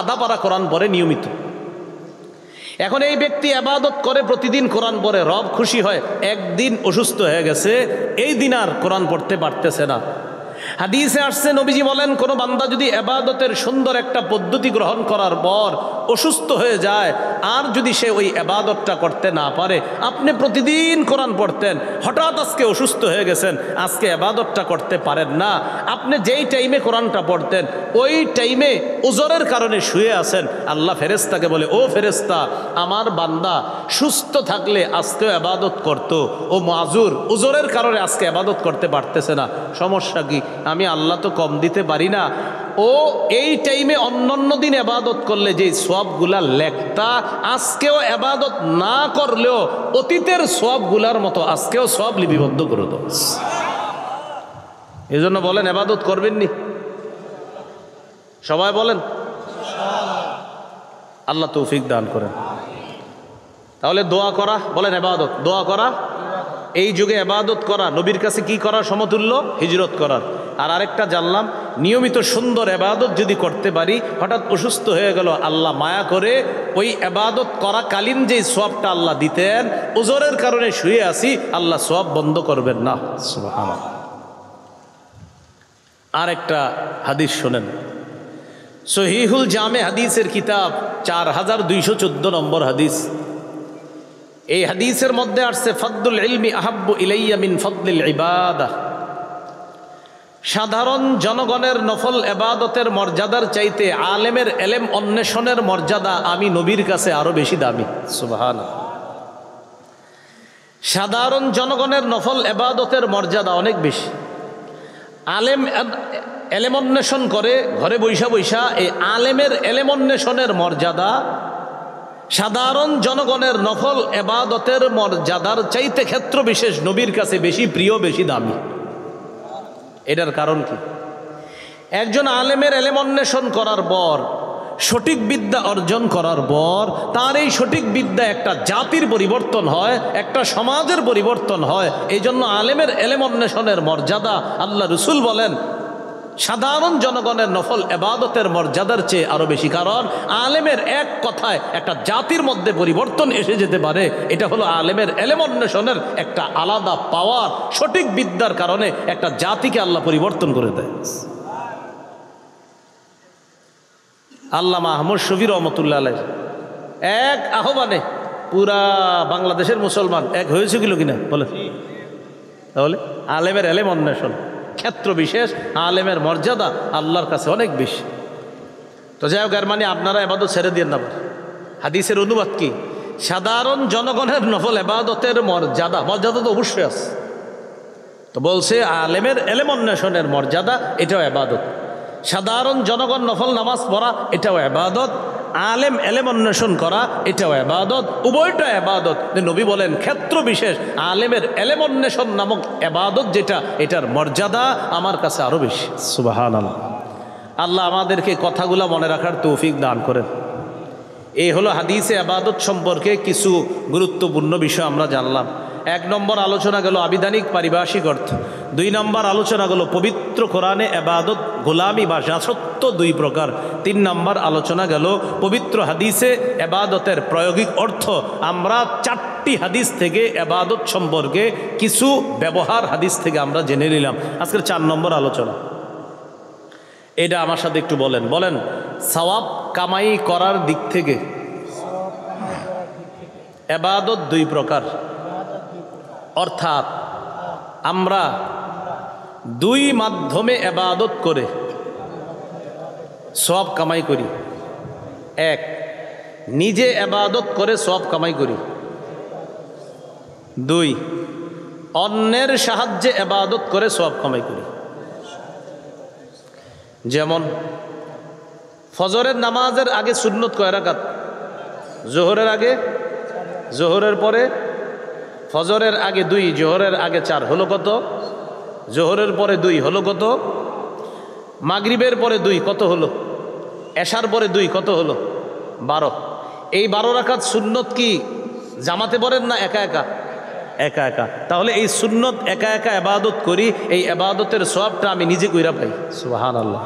আধা পারা কোরআন পড়ে নিয়মিত। এখন এই ব্যক্তি ইবাদত করে, প্রতিদিন কোরআন পড়ে, রব খুশি হয়। একদিন অসুস্থ হয়ে গেছে, এই দিন আর কোরআন পড়তে পারতেছে না। হাদিসে আসছে, নবীজি বলেন, কোন বান্দা যদি ইবাদতের সুন্দর একটা পদ্ধতি গ্রহণ করার পর অসুস্থ হয়ে যায়, আর যদি সে ওই ইবাদতটা করতে না পারে, আপনি প্রতিদিন কোরআন পড়তেন, হঠাৎ আজকে অসুস্থ হয়ে গেছেন, আজকে ইবাদতটা করতে পারেন না, আপনি যেই টাইমে কোরআনটা পড়তেন ওই টাইমে উজরের কারণে শুয়ে আছেন, আল্লাহ ফেরেশতাকে বলে, ও ফেরেশতা, আমার বান্দা সুস্থ থাকলে আজকেও ইবাদত করত, ও মাজুর, উজরের কারণে আজকে ইবাদত করতে পারতেছে না, সমস্যা কি? আমি আল্লাহ তো কম দিতে পারি না, ও এই টাইমে অন্যান্য দিন এবাদত করলে যে সওয়াবগুলা লেখতা, আজকেও এবাদত না করলেও অতীতের সওয়াবগুলার মতো আজকেও সওয়াব লিপিবদ্ধ করে দাও। এই জন্য বলেন এবাদত করবেননি? সবাই বলেন আল্লাহ তৌফিক দান করেন। তাহলে দোয়া করা, বলেন এবাদত, দোয়া করা এই যুগে এবাদত করা নবীর কাছে কি করার সমতুল্য? হিজরত করার। আর আরেকটা জানলাম, নিয়মিত সুন্দর এবাদত যদি করতে পারি, হঠাৎ অসুস্থ হয়ে গেল, আল্লাহ মায়া করে ওই এবাদত করাকালীন যে সওয়াবটা আল্লাহ দিতেন, ওজরের কারণে শুয়ে আসি, আল্লাহ সওয়াব বন্ধ করবেন না। সুবহানাল্লাহ। আর একটা হাদিস শোনেন, সহিহুল জামে হাদিসের কিতাব 4214 নম্বর হাদিস। এই হাদিসের মধ্যে আসছে ফদলুল ইলমি আহাব্বু ইলাইয়া মিন ফদলিল ইবাদাহ। সাধারণ জনগণের নফল এবাদতের মর্যাদার চাইতে আলেমের এলেম অন্বেষণের মর্যাদা আমি নবীর কাছে আরো বেশি দামি। সুবহানাল্লাহ। সাধারণ জনগণের নফল এবাদতের মর্যাদা অনেক বেশি। আলেম এলেম অন্বেষণ করে ঘরে বৈশা বৈশা, এই আলেমের এলেম অন্বেষণের মর্যাদা সাধারণ জনগণের নফল এবাদতের মর্যাদার চাইতে ক্ষেত্র বিশেষ নবীর কাছে বেশি প্রিয়, বেশি দামি। এটার কারণ কি? একজন আলেমের এলেম অন্বেষণ করার পর, সঠিক বিদ্যা অর্জন করার পর, তার এই সঠিক বিদ্যা একটা জাতির পরিবর্তন হয়, একটা সমাজের পরিবর্তন হয়। এই জন্য আলেমের এলেম অন্বেষণের মর্যাদা আল্লাহ রসুল বলেন সাধারণ জনগণের নফল এবাদতের মর্যাদার চেয়ে আরো বেশি। কারণ আলেমের এক কথায় একটা জাতির মধ্যে পরিবর্তন এসে যেতে পারে। এটা হলো আলেমের এলেম অন্বেষণের একটা আলাদা পাওয়ার। সঠিক বিদ্যার কারণে একটা জাতিকে আল্লাহ পরিবর্তন করে দেয়। আল্লামা আহমদ শফী রহমতুল্লাহ আলাইহি এক আহ্বানে পুরা বাংলাদেশের মুসলমান এক হয়েছিল কিনা বলে? তাহলে আলেমের এলেম অন্বেষণ ক্ষেত্র বিশেষ, আলেমের মর্যাদা আল্লাহর কাছে অনেক বেশি। তো যাই হোক, এর মানে আপনারা এবাদত ছেড়ে দিয়ে না। হাদিসের অনুবাদ কি? সাধারণ জনগণের নফল এবাদতের মর্যাদা, মর্যাদা তো অবশ্যই আছে। তো বলছে আলেমের এলেম অন্বেষণের মর্যাদা, এটাও এবাদত। সাধারণ জনগণ নফল নামাজ পড়া, এটাও এবাদত। আলেম এলেম অন্বেষণ করা, এটাও এবাদত। উভয়টা এবাদত। নবী বলেন ক্ষেত্র বিশেষ আলেমের এলেম অন্বেষণ নামক এবাদত যেটা, এটার মর্যাদা আমার কাছে আরো বেশি। সুবহানাল্লাহ। আল্লাহ আমাদেরকে কথাগুলা মনে রাখার তৌফিক দান করেন। এই হলো হাদিসে এবাদত সম্পর্কে কিছু গুরুত্বপূর্ণ বিষয় আমরা জানলাম। 1 নম্বর আলোচনা গেল আবিধানিক পারিভাষিক অর্থ। 2 নম্বর আলোচনা গেল পবিত্র কোরআনে এবাদত গোলামি বা দাসত্ব 2 প্রকার। 3 নম্বর আলোচনা গেল পবিত্র হাদিসে এবাদতের প্রায়োগিক অর্থ। আমরা 4টি হাদিস থেকে এবাদত সম্পর্কে কিছু ব্যবহার হাদিস থেকে আমরা জেনে নিলাম। আজকের 4 নম্বর আলোচনা, এটা আমার সাথে একটু বলেন। বলেন সওয়াব কামাই করার দিক থেকে এবাদত 2 প্রকার। অর্থাৎ আমরা 2 মাধ্যমে এবাদত করে সওয়াব কামাই করি। 1, নিজে এবাদত করে সওয়াব কামাই করি। 2, অন্যের সাহায্যে এবাদত করে সওয়াব কামাই করি। যেমন ফজরের নামাজের আগে সুন্নত কয় রাকাত? জোহরের আগে, জোহরের পরে, ফজরের আগে 2, জোহরের আগে 4, হলো কত? জোহরের পরে 2 হলো কত? মাগরিবের পরে 2 কত হলো? এশার পরে 2 কত হলো? 12। এই 12 রাকাত সুন্নত কি জামাতে পড়েন না একা একা? একা একা। তাহলে এই সুন্নত একা একা এবাদত করি, এই এবাদতের সওয়াবটা আমি নিজে কইরা পাই। সুবহানাল্লাহ।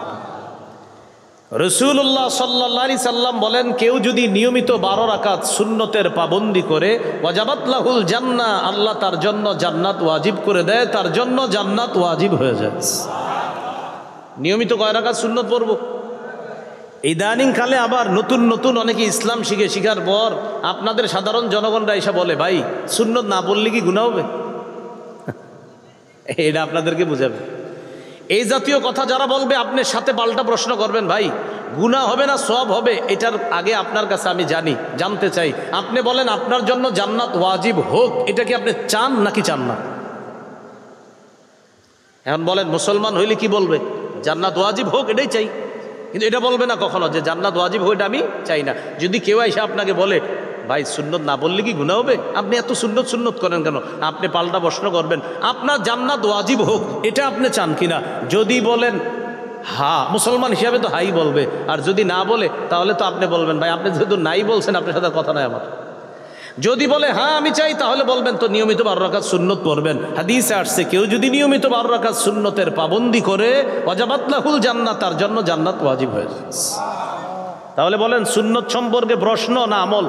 রাসূলুল্লাহ সাল্লাল্লাহু আলাইহি সাল্লাম বলেন, কেউ যদি নিয়মিত 12 রাকাত সুন্নতের পাবন্দি করে, ওয়াজাবাত লাহুল জান্নাহ, আল্লাহ তার জন্য জান্নাত ওয়াজিব করে দেয়, তার জন্য জান্নাত ওয়াজিব হয়ে যায়। নিয়মিত কয় রাকাত সুন্নত পড়ব? ইদানিং কালে আবার নতুন নতুন অনেকে ইসলাম শিখার পর আপনাদের সাধারণ জনগণরা এসে বলে, ভাই সুন্নত না পড়লে কি গুনাহ হবে? এটা আপনাদেরকে বুঝাবে। এই জাতীয় কথা যারা বলবে, আপনার সাথে পাল্টা প্রশ্ন করবেন, ভাই গুনাহ হবে না সওয়াব হবে? এটার আগে আপনার কাছে আমি জানতে চাই, আপনি বলেন আপনার জন্য জান্নাত ওয়াজিব হোক, এটা কি আপনি চান নাকি চান না? এখন বলেন মুসলমান হইলে কি বলবে? জান্নাত ওয়াজিব হোক, এটাই চাই। কিন্তু এটা বলবে না কখনো যে জান্নাত ওয়াজিব হয়ে আমি চাই না। যদি কেউ এসে আপনাকে বলে ভাই সুন্নত না বললে কি গুনাহ হবে, আপনি এত সুন্নত সুন্নত করেন কেন, আপনি পাল্টা প্রশ্ন করবেন আপনার জান্নাত ওয়াজিব হোক এটা আপনি চান কিনা। যদি বলেন হ্যাঁ, মুসলমান হিসাবে তো হাই বলবে, আর যদি না বলে তাহলে তো আপনি বলবেন ভাই আপনি যেহেতু নাই বলছেন আপনার সাথে কথা নাই আমার। যদি বলে হ্যাঁ আমি চাই তাহলে বলবেন তো নিয়মিত 12 রাকাত সুন্নত পড়বেন। হাদিসে আসছে কেউ যদি নিয়মিত 12 রাকাত সুন্নতের পাবন্দি করে ওয়াজাবাত লাহুল জান্নাত, তার জন্য জান্নাত ওয়াজিব হয়ে যায়। তাহলে বলেন সুন্নত সম্পর্কে প্রশ্ন না আমল?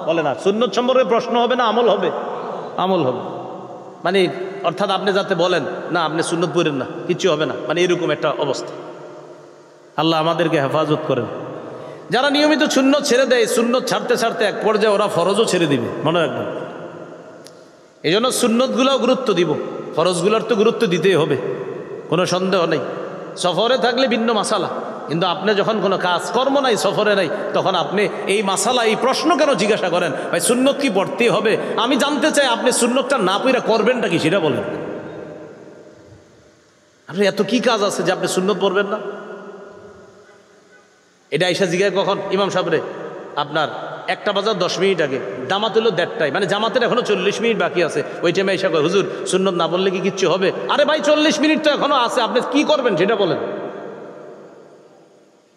বলে না, সুন্নত সম্পর্কে প্রশ্ন হবে না আমল হবে? আমল হবে। মানে অর্থাৎ আপনি যাতে বলেন না আপনি সুন্নত পড়েন না কিচ্ছু হবে না, মানে এরকম একটা অবস্থা। আল্লাহ আমাদেরকে হেফাজত করেন। যারা নিয়মিত সুন্নত ছেড়ে দেয়, সুন্নত ছাড়তে ছাড়তে এক পর্যায়ে ওরা ফরজও ছেড়ে দিবে, মনে রাখবেন। এই জন্য সুন্নতগুলোও গুরুত্ব দিব, ফরজগুলোর তো গুরুত্ব দিতেই হবে, কোনো সন্দেহ নেই। সফরে থাকলে ভিন্ন মাসালা, কিন্তু আপনি যখন কোনো কাজকর্ম নাই, সফরে নাই, তখন আপনি এই মাসালা এই প্রশ্ন কেন জিজ্ঞাসা করেন ভাই সুন্নত কি পড়তেই হবে? আমি জানতে চাই আপনি সুন্নতটা না পড়া করবেনটা কি সেটা বলেন। আপনি এত কি কাজ আছে যে আপনি সুন্নত পড়বেন না? এটা এসে জিজ্ঞাসা কখন ইমাম সাহেবরে আপনার 1টা বাজার 10 মিনিট আগে, জামাত হলো 1:30, মানে জামাতের এখনো 40 মিনিট বাকি আছে। ওই টাইমে এসে কয় হুজুর সুন্নত না বললে কি কিচ্ছু হবে? আরে ভাই 40 মিনিট তো এখনো আছে, আপনি কি করবেন সেটা বলেন।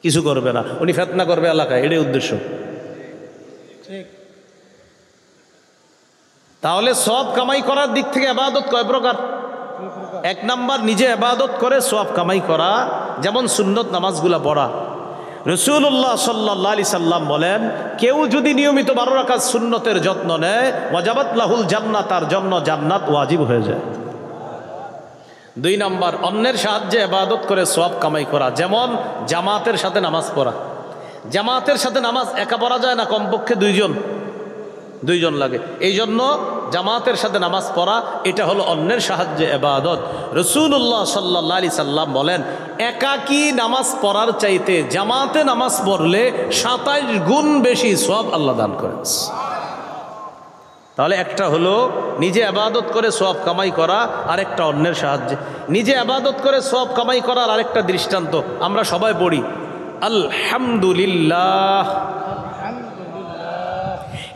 কিছু করবে না, উনি ফেতনা করবে এলাকায়, এটাই উদ্দেশ্য। তাহলে সব কামাই করার দিক থেকে ইবাদত কয় প্রকার? 1 নাম্বার নিজে ইবাদত করে সব কামাই করা, যেমন সুন্নত নামাজগুলা পড়া। রাসূলুল্লাহ সাল্লাল্লাহু আলাইহি সাল্লাম বলেন কেউ যদি নিয়মিত 12 রাকাত সুন্নতের যত্ন নেয় ওয়াজাবাত লাহুল জান্নাত, তার জন্য জান্নাত ওয়াজিব হয়ে যায়। 2 নাম্বার অন্যের সাহায্যে ইবাদত করে সওয়াব কামাই করা, যেমন জামাতের সাথে নামাজ পড়া। জামাতের সাথে নামাজ একা পড়া যায় না, কমপক্ষে দুইজন লাগে। এই জন্য জামাতের সাথে নামাজ পড়া এটা হলো অন্যের সাহায্যে ইবাদত। রাসূলুল্লাহ সাল্লাল্লাহু আলাইহি সাল্লাম বলেন একাকী নামাজ পড়ার চাইতে জামাতে নামাজ পড়লে 27 গুণ বেশি সওয়াব আল্লাহ দান করেন। তাহলে একটা হলো নিজে ইবাদত করে সওয়াব কামাই করা, আরেকটা অন্যের সাহায্যে। নিজে ইবাদত করে সওয়াব কামাই করার আরেকটা দৃষ্টান্ত আমরা সবাই পড়ি আলহামদুলিল্লাহ।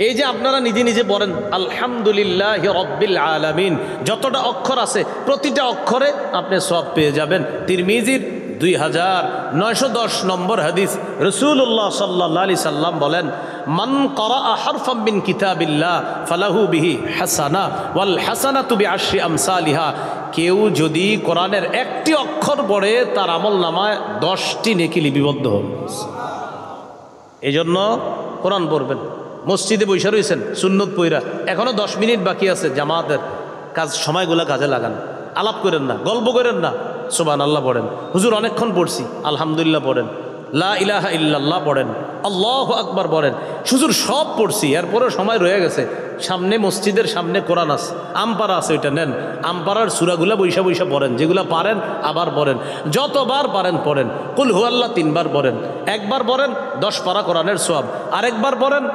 এই যে আপনারা নিজে নিজে বলেন আলহামদুলিল্লাহি রাব্বিল আলামিন, যতটা অক্ষর আছে প্রতিটা অক্ষরে আপনি সওয়াব পেয়ে যাবেন। তিরমিজির 2910 নম্বর হাদিস, রাসূলুল্লাহ সাল্লাল্লাহু আলাইহি সাল্লাম বলেন মান ক্বারাআ হারফাম মিন কিতাবিল্লাহ ফালাহু বিহি হাসানা ওয়াল হাসানাতু বিআশরি আমসালিহা। কেউ যদি কোরআনের একটি অক্ষর পড়ে তার আমলনামায় 10টি নেকি লিপিবদ্ধ হবে। এই জন্য কোরআন পড়বেন। মসজিদে বসে রয়েছেন সুন্নত পইরা, এখনো 10 মিনিট বাকি আছে জামাতের কাজ, সময়গুলো কাজে লাগান। আলাপ করেন না, গল্প করেন না, সুবহানাল্লাহ পড়েন। হুজুর অনেকক্ষণ পড়ছি, আলহামদুলিল্লাহ পড়েন, লা ইলাহা ইল্লাল্লাহ পড়েন, আল্লাহু আকবার পড়েন। হুজুর সব পড়ছি, এরপরেও সময় রয়ে গেছে, সামনে মসজিদের সামনে কোরআন আছে, আমপারা আছে, ওইটা নেন। আমপারার সূরাগুলা বৈশা বৈশা পড়েন, যেগুলো পারেন আবার পড়েন, যতবার পারেন পড়েন। কুল হুয়াল্লাহ 3 বার পড়েন, একবার পড়েন 10 পারা কোরআনের সওয়াব, আরেকবার পড়েন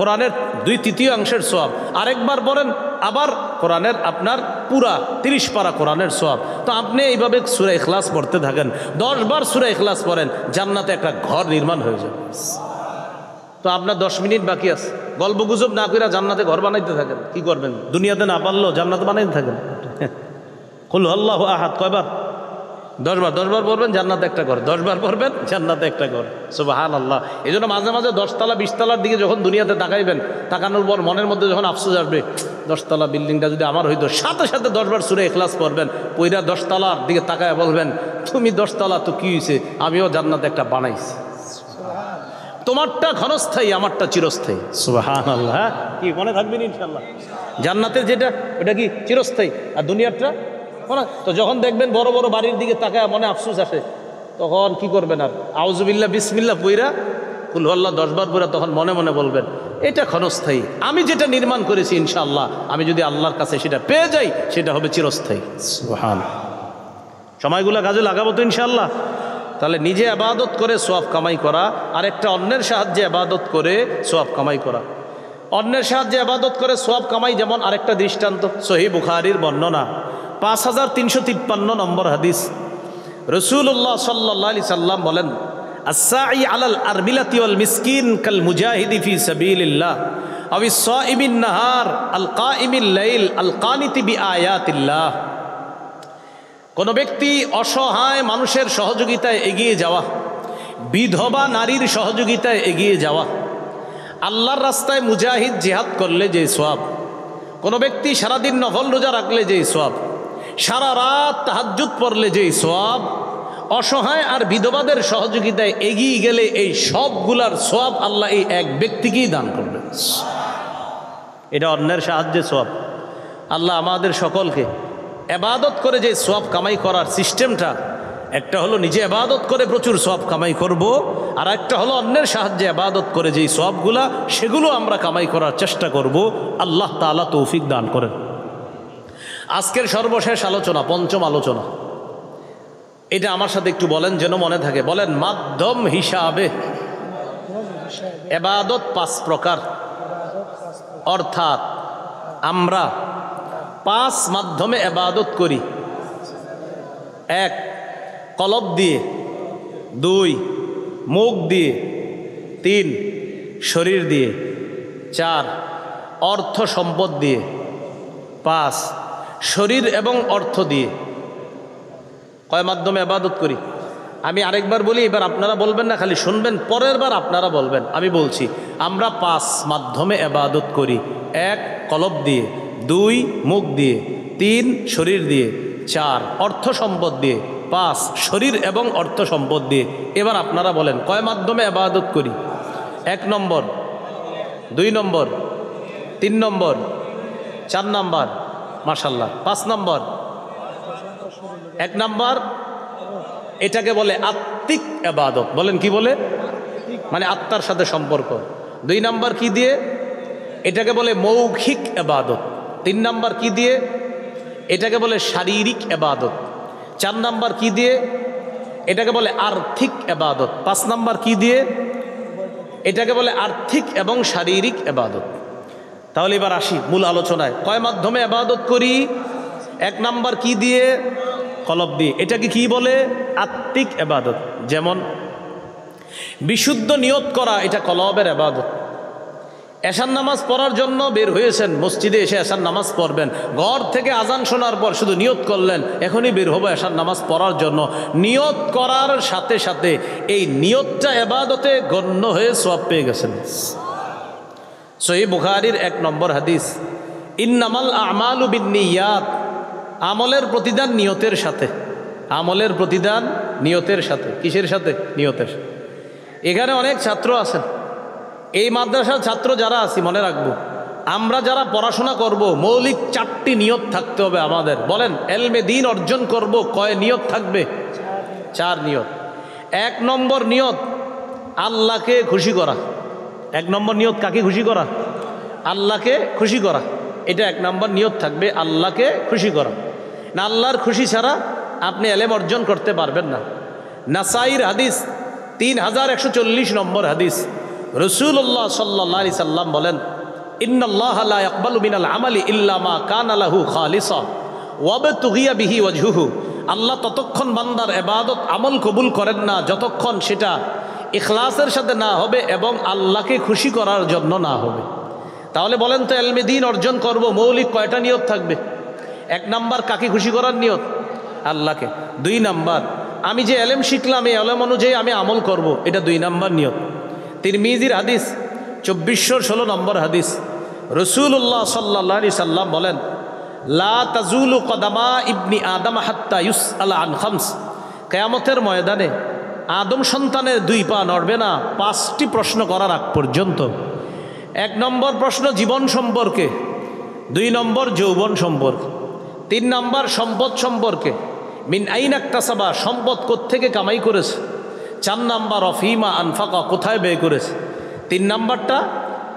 কোরআনের 2/3 সওয়াব, আরেকবার পড়েন আবার কোরআনের আপনার পুরা 30 পারা কোরআনের সওয়াব। তো আপনি এইভাবে সূরা ইখলাস পড়তে থাকেন, 10 বার সূরা ইখলাস পড়েন, জান্নাতে একটা ঘর নির্মাণ হয়ে যাবে। তো আপনার 10 মিনিট বাকি আছে, গল্প গুজব না করে জান্নাতে ঘর বানাইতে থাকেন। কি করবেন? দুনিয়াতে না পারলেও জান্নাতে বানাইতে থাকেন। কুল আল্লাহু আহাদ কয়বার? 10 বার। 10 বার পড়বেন জান্নাতে একটা ঘর, 10 বার পড়বেন জান্নাতে একটা ঘর। সুবহানাল্লাহ। এই জন্য মাঝে মাঝে 10 তলা 20 তলার দিকে যখন দুনিয়াতে তাকাইবেন, তাকানোর পর মনের মধ্যে যখন আফসোস আসবে 10 তলা বিল্ডিংটা যদি আমার হইতো, সাথে সাথে 10 বার সূরা ইখলাস পড়বেন, পইরা 10 তলার দিকে তাকায় বলবেন তুমি 10 তলা তো কি হয়েছে, আমিও জান্নাতে একটা বানাইছি। তোমারটা ক্ষণস্থায়ী, আমারটা চিরস্থায়ী। সুবহানাল্লাহ। হ্যাঁ, কি মনে থাকবেন ইনশাআল্লাহ? জান্নাতের যেটা ওটা কি চিরস্থায়ী, আর দুনিয়ারটা তো যখন দেখবেন বড় বড় বাড়ির দিকে তাকায় মনে আফসোস আসে, তখন কি করবেন? আর আউযুবিল্লাহ বিসমিল্লাহ পইরা কুল হুয়াল্লাহ 10 বার পইরা তখন মনে মনে বলবেন এটা ক্ষণস্থায়ী, আমি যেটা নির্মাণ করেছি ইনশাআল্লাহ আমি যদি আল্লাহর কাছে সেটা পেয়ে যাই সেটা হবে চিরস্থায়ী। সুবহানাল্লাহ। সময়গুলো কাজে লাগাবো তো ইনশাআল্লাহ। তাহলে নিজে ইবাদত করে সওয়াব কামাই করা, আরেকটা অন্যের সাহায্যে ইবাদত করে সওয়াব কামাই করা। অন্যের সাহায্যে ইবাদত করে সওয়াব কামাই যেমন আরেকটা দৃষ্টান্ত, সহিহ বুখারীর বর্ণনা 5353 নম্বর হাদিস, রাসূলুল্লাহ সাল্লাল্লাহু আলাইহি সাল্লাম বলেন আস-সাঈ আলাল আরমিলাতি ওয়াল মিসকিন কাল মুজাহিদি ফি সাবিলিল্লাহ আও ইস-সাইমিন নাহার আল কাইমিল লাইল আল কানিতি বিআয়াতিল্লাহ। কোনো ব্যক্তি অসহায় মানুষের সহযোগিতায় এগিয়ে যাওয়া, বিধবা নারীর সহযোগিতায় এগিয়ে যাওয়া, আল্লাহর রাস্তায় মুজাহিদ জিহাদ করলে যে সওয়াব, কোনো ব্যক্তি সারাদিন নফল রোজা রাখলে যে সওয়াব, সারা রাত তাহাজ্জুদ পড়লে যে সওয়াব, অসহায় আর বিধবাদের সহযোগিতায় এগিয়ে গেলে এই সবগুলার সওয়াব আল্লাহ এই এক ব্যক্তিকেই দান করবেন। এটা অন্যের সাহায্যে সওয়াব। আল্লাহ আমাদের সকলকে ইবাদত করে যে সওয়াব কামাই করার সিস্টেমটা, একটা হলো নিজে ইবাদত করে প্রচুর সওয়াব কামাই করব, আর একটা হলো অন্যের সাহায্যে ইবাদত করে যেই সওয়াবগুলা সেগুলো আমরা কামাই করার চেষ্টা করব। আল্লাহ তাআলা তৌফিক দান করেন। আজকের সর্বশেষ আলোচনা, পঞ্চম আলোচনা, এটা আমার সাথে একটু বলেন যেন মনে থাকে। বলেন, মাধ্যম হিসাবে ইবাদত 5 প্রকার, অর্থাৎ আমরা 5 মাধ্যমে ইবাদত করি। 1 কলব দিয়ে, 2 মুখ দিয়ে, 3 শরীর দিয়ে, 4 অর্থ সম্পদ দিয়ে, 5 শরীর এবং অর্থ দিয়ে। কয় মাধ্যমে ইবাদত করি? আমি আরেকবার বলি, এবার আপনারা বলবেন না, খালি শুনবেন, পরের বার আপনারা বলবেন। আমি বলছি, আমরা 5 মাধ্যমে ইবাদত করি। 1 কলব দিয়ে, 2 মুখ দিয়ে, 3 শরীর দিয়ে, 4 অর্থ সম্পদ দিয়ে, 5 শরীর এবং অর্থ সম্পদ দিয়ে। এবার আপনারা বলেন কয় মাধ্যমে ইবাদত করি? 1 নম্বর, 2 নম্বর, 3 নম্বর, 4 নম্বর, মাশাআল্লাহ, 5 নম্বর। 1 নম্বর, এটাকে বলে আত্মিক ইবাদত। বলেন কি বলে? মানে আত্মার সাথে সম্পর্ক। 2 নম্বর কি দিয়ে? এটাকে বলে মৌখিক ইবাদত। 3 নম্বর কি দিয়ে? এটাকে বলে শারীরিক ইবাদত। 4 নম্বর কি দিয়ে? এটাকে বলে আর্থিক ইবাদত। 5 নম্বর কি দিয়ে? এটাকে বলে আর্থিক এবং শারীরিক ইবাদত। তাহলে এবার আসি মূল আলোচনায়। কয় মাধ্যমে ইবাদত করি? 1 নম্বর কি দিয়ে? কলব দিয়ে। এটাকে কি বলে? আত্মিক ইবাদত। যেমন বিশুদ্ধ নিয়ত করা, এটা কলবের ইবাদত। এশার নামাজ পড়ার জন্য বের হয়েছেন, মসজিদে এসে এশার নামাজ পড়বেন, ঘর থেকে আজান শোনার পর শুধু নিয়ত করলেন এখনই বের হবো এশার নামাজ পড়ার জন্য। নিয়ত করার সাথে সাথে এই নিয়তটা ইবাদতে গণ্য হয়ে সওয়াব পেয়ে গেছেন। সহিহ বুখারীর 1 নম্বর হাদিস, ইন্নামাল আমালু বিন্নিয়াত, আমলের প্রতিদান নিয়তের সাথে। আমলের প্রতিদান নিয়তের সাথে। কিসের সাথে? নিয়তের। এখানে অনেক ছাত্র আছেন, এই মাদ্রাসার ছাত্র যারা আছি মনে রাখবো, আমরা যারা পড়াশোনা করব মৌলিক 4টি নিয়ত থাকতে হবে আমাদের। বলেন, এলমে দ্বীন অর্জন করব, কয় নিয়ত থাকবে? 4 নিয়ত। 1 নম্বর নিয়ত আল্লাহকে খুশি করা। 1 নম্বর নিয়ত কাকে খুশি করা? আল্লাহকে খুশি করা। এটা 1 নম্বর নিয়ত থাকবে, আল্লাহকে খুশি করা। না, আল্লাহর খুশি ছাড়া আপনি এলেম অর্জন করতে পারবেন না। নাসাইর হাদিস 3140 নম্বর হাদিস, রাসূলুল্লাহ সাল্লাল্লাহু আলাইহি সাল্লাম বলেন, ইন্নাল্লাহা লা ইয়াকবালু মিনাল আমালি ইল্লা মা কানা লাহু খালিসা ওয়াবতুগিয়া বিহি ওয়াজহুহু। আল্লাহ ততক্ষণ বান্দার ইবাদত আমল কবুল করেন না যতক্ষণ সেটা ইখলাসের সাথে না হবে এবং আল্লাহকে খুশি করার জন্য না হবে। তাহলে বলেন তো, ইলমে দ্বীন অর্জন করব, মৌলিক কয়টা নিয়ত থাকবে? 1 নাম্বার কাকে খুশি করার নিয়ত? আল্লাহকে। 2 নাম্বার, আমি যে এলেম শিখলাম এই এলেম অনুযায়ী আমি আমল করব, এটা 2 নাম্বার নিয়ত। তিরমিজির হাদিস 2416 নম্বর হাদিস, রাসূলুল্লাহ সাল্লাল্লাহু আলাইহি সাল্লাম বলেন, লা তাজুলু কদামা ইবনি আদম হাত্তা ইউসআলা আন খামস। কিয়ামতের ময়দানে আদম সন্তানের 2 পা নড়বে না 5টি প্রশ্ন করার আগ পর্যন্ত। 1 নম্বর প্রশ্ন জীবন সম্পর্কে, 2 নম্বর যৌবন সম্পর্কে, 3 নম্বর সম্পদ সম্পর্কে, মিন আইনা ইকতাসাবা, সম্পদ কোত্থেকে কামাই করেছে, 4 নাম্বার অফিমা আনফাকা, কোথায় ব্যয় করেছে, 3 নাম্বারটা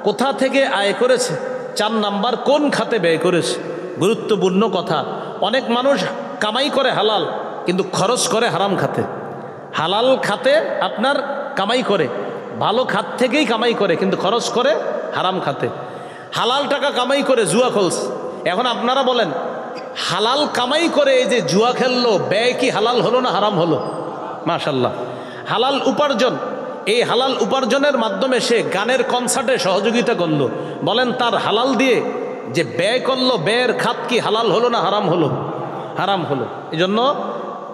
কোথা থেকে আয় করেছে, 4 নাম্বার কোন খাতে ব্যয় করেছে। গুরুত্বপূর্ণ কথা। অনেক মানুষ কামাই করে হালাল কিন্তু খরচ করে হারাম খাতে। হালাল খাতে আপনার কামাই করে, ভালো খাত থেকেই কামাই করে কিন্তু খরচ করে হারাম খাতে। হালাল টাকা কামাই করে জুয়া খেলছে। এখন আপনারা বলেন, হালাল কামাই করে এই যে জুয়া খেললো, ব্যয় কি হালাল হলো না হারাম হলো? মাশাল্লাহ। হালাল উপার্জন, এই হালাল উপার্জনের মাধ্যমে সে গানের কনসার্টে সহযোগিতা করলো, বলেন তার হালাল দিয়ে যে ব্যয় করলো, ব্যয়ের খাত কি হালাল হলো না হারাম হলো? হারাম হলো। এই জন্য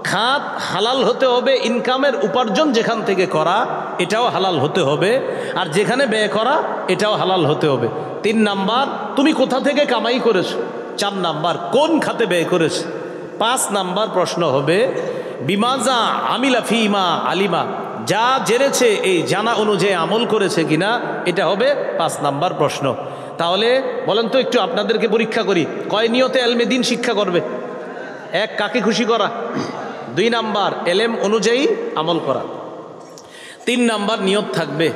খাত হালাল হতে হবে, ইনকামের উপার্জন যেখান থেকে করা এটাও হালাল হতে হবে, আর যেখানে ব্যয় করা এটাও হালাল হতে হবে। 3 নাম্বার, তুমি কোথা থেকে কামাই করেছো। 4 নাম্বার, কোন খাতে ব্যয় করেছো। 5 নাম্বার প্রশ্ন হবে বিমাজা আমিলা ফিমা আলিমা, যা জেনেছে এই জানা অনুযায়ী আমল করেছে কিনা, এটা হবে 5 নাম্বার প্রশ্ন। তাহলে বলেন তো একটু আপনাদেরকে পরীক্ষা করি, কয় নিয়তে এলমে দিন শিক্ষা করবে? 1, কাকে খুশি করা। 2 নাম্বার, এলেম অনুযায়ী আমল করা। 3 নাম্বার, নিয়ত থাকবে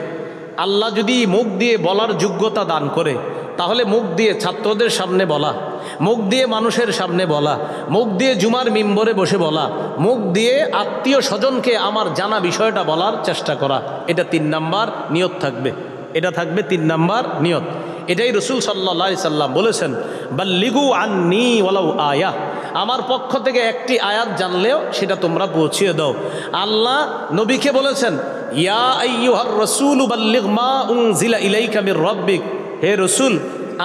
আল্লাহ যদি মুখ দিয়ে বলার যোগ্যতা দান করে, তাহলে মুখ দিয়ে ছাত্রদের সামনে বলা, মুখ দিয়ে মানুষের সামনে বলা, মুখ দিয়ে জুমার মিম্বরে বসে বলা, মুখ দিয়ে আত্মীয় স্বজনকে আমার জানা বিষয়টা বলার চেষ্টা করা, এটা 3 নাম্বার নিয়ত থাকবে। এটা থাকবে 3 নাম্বার নিয়ত। এটাই রসুল সাল্লাল্লাহু আলাইহি সাল্লাম বলেছেন, বাল্লিগু আন্নী ওয়ালাউ আয়া, আমার পক্ষ থেকে একটি আয়াত জানলেও সেটা তোমরা পৌঁছিয়ে দাও। আল্লাহ নবীকে বলেছেন, ইয়া আইয়ুহার রাসূলু বাল্লিগ মা উনজিলা ইলাইকা মির রাব্বিক, হে রসুল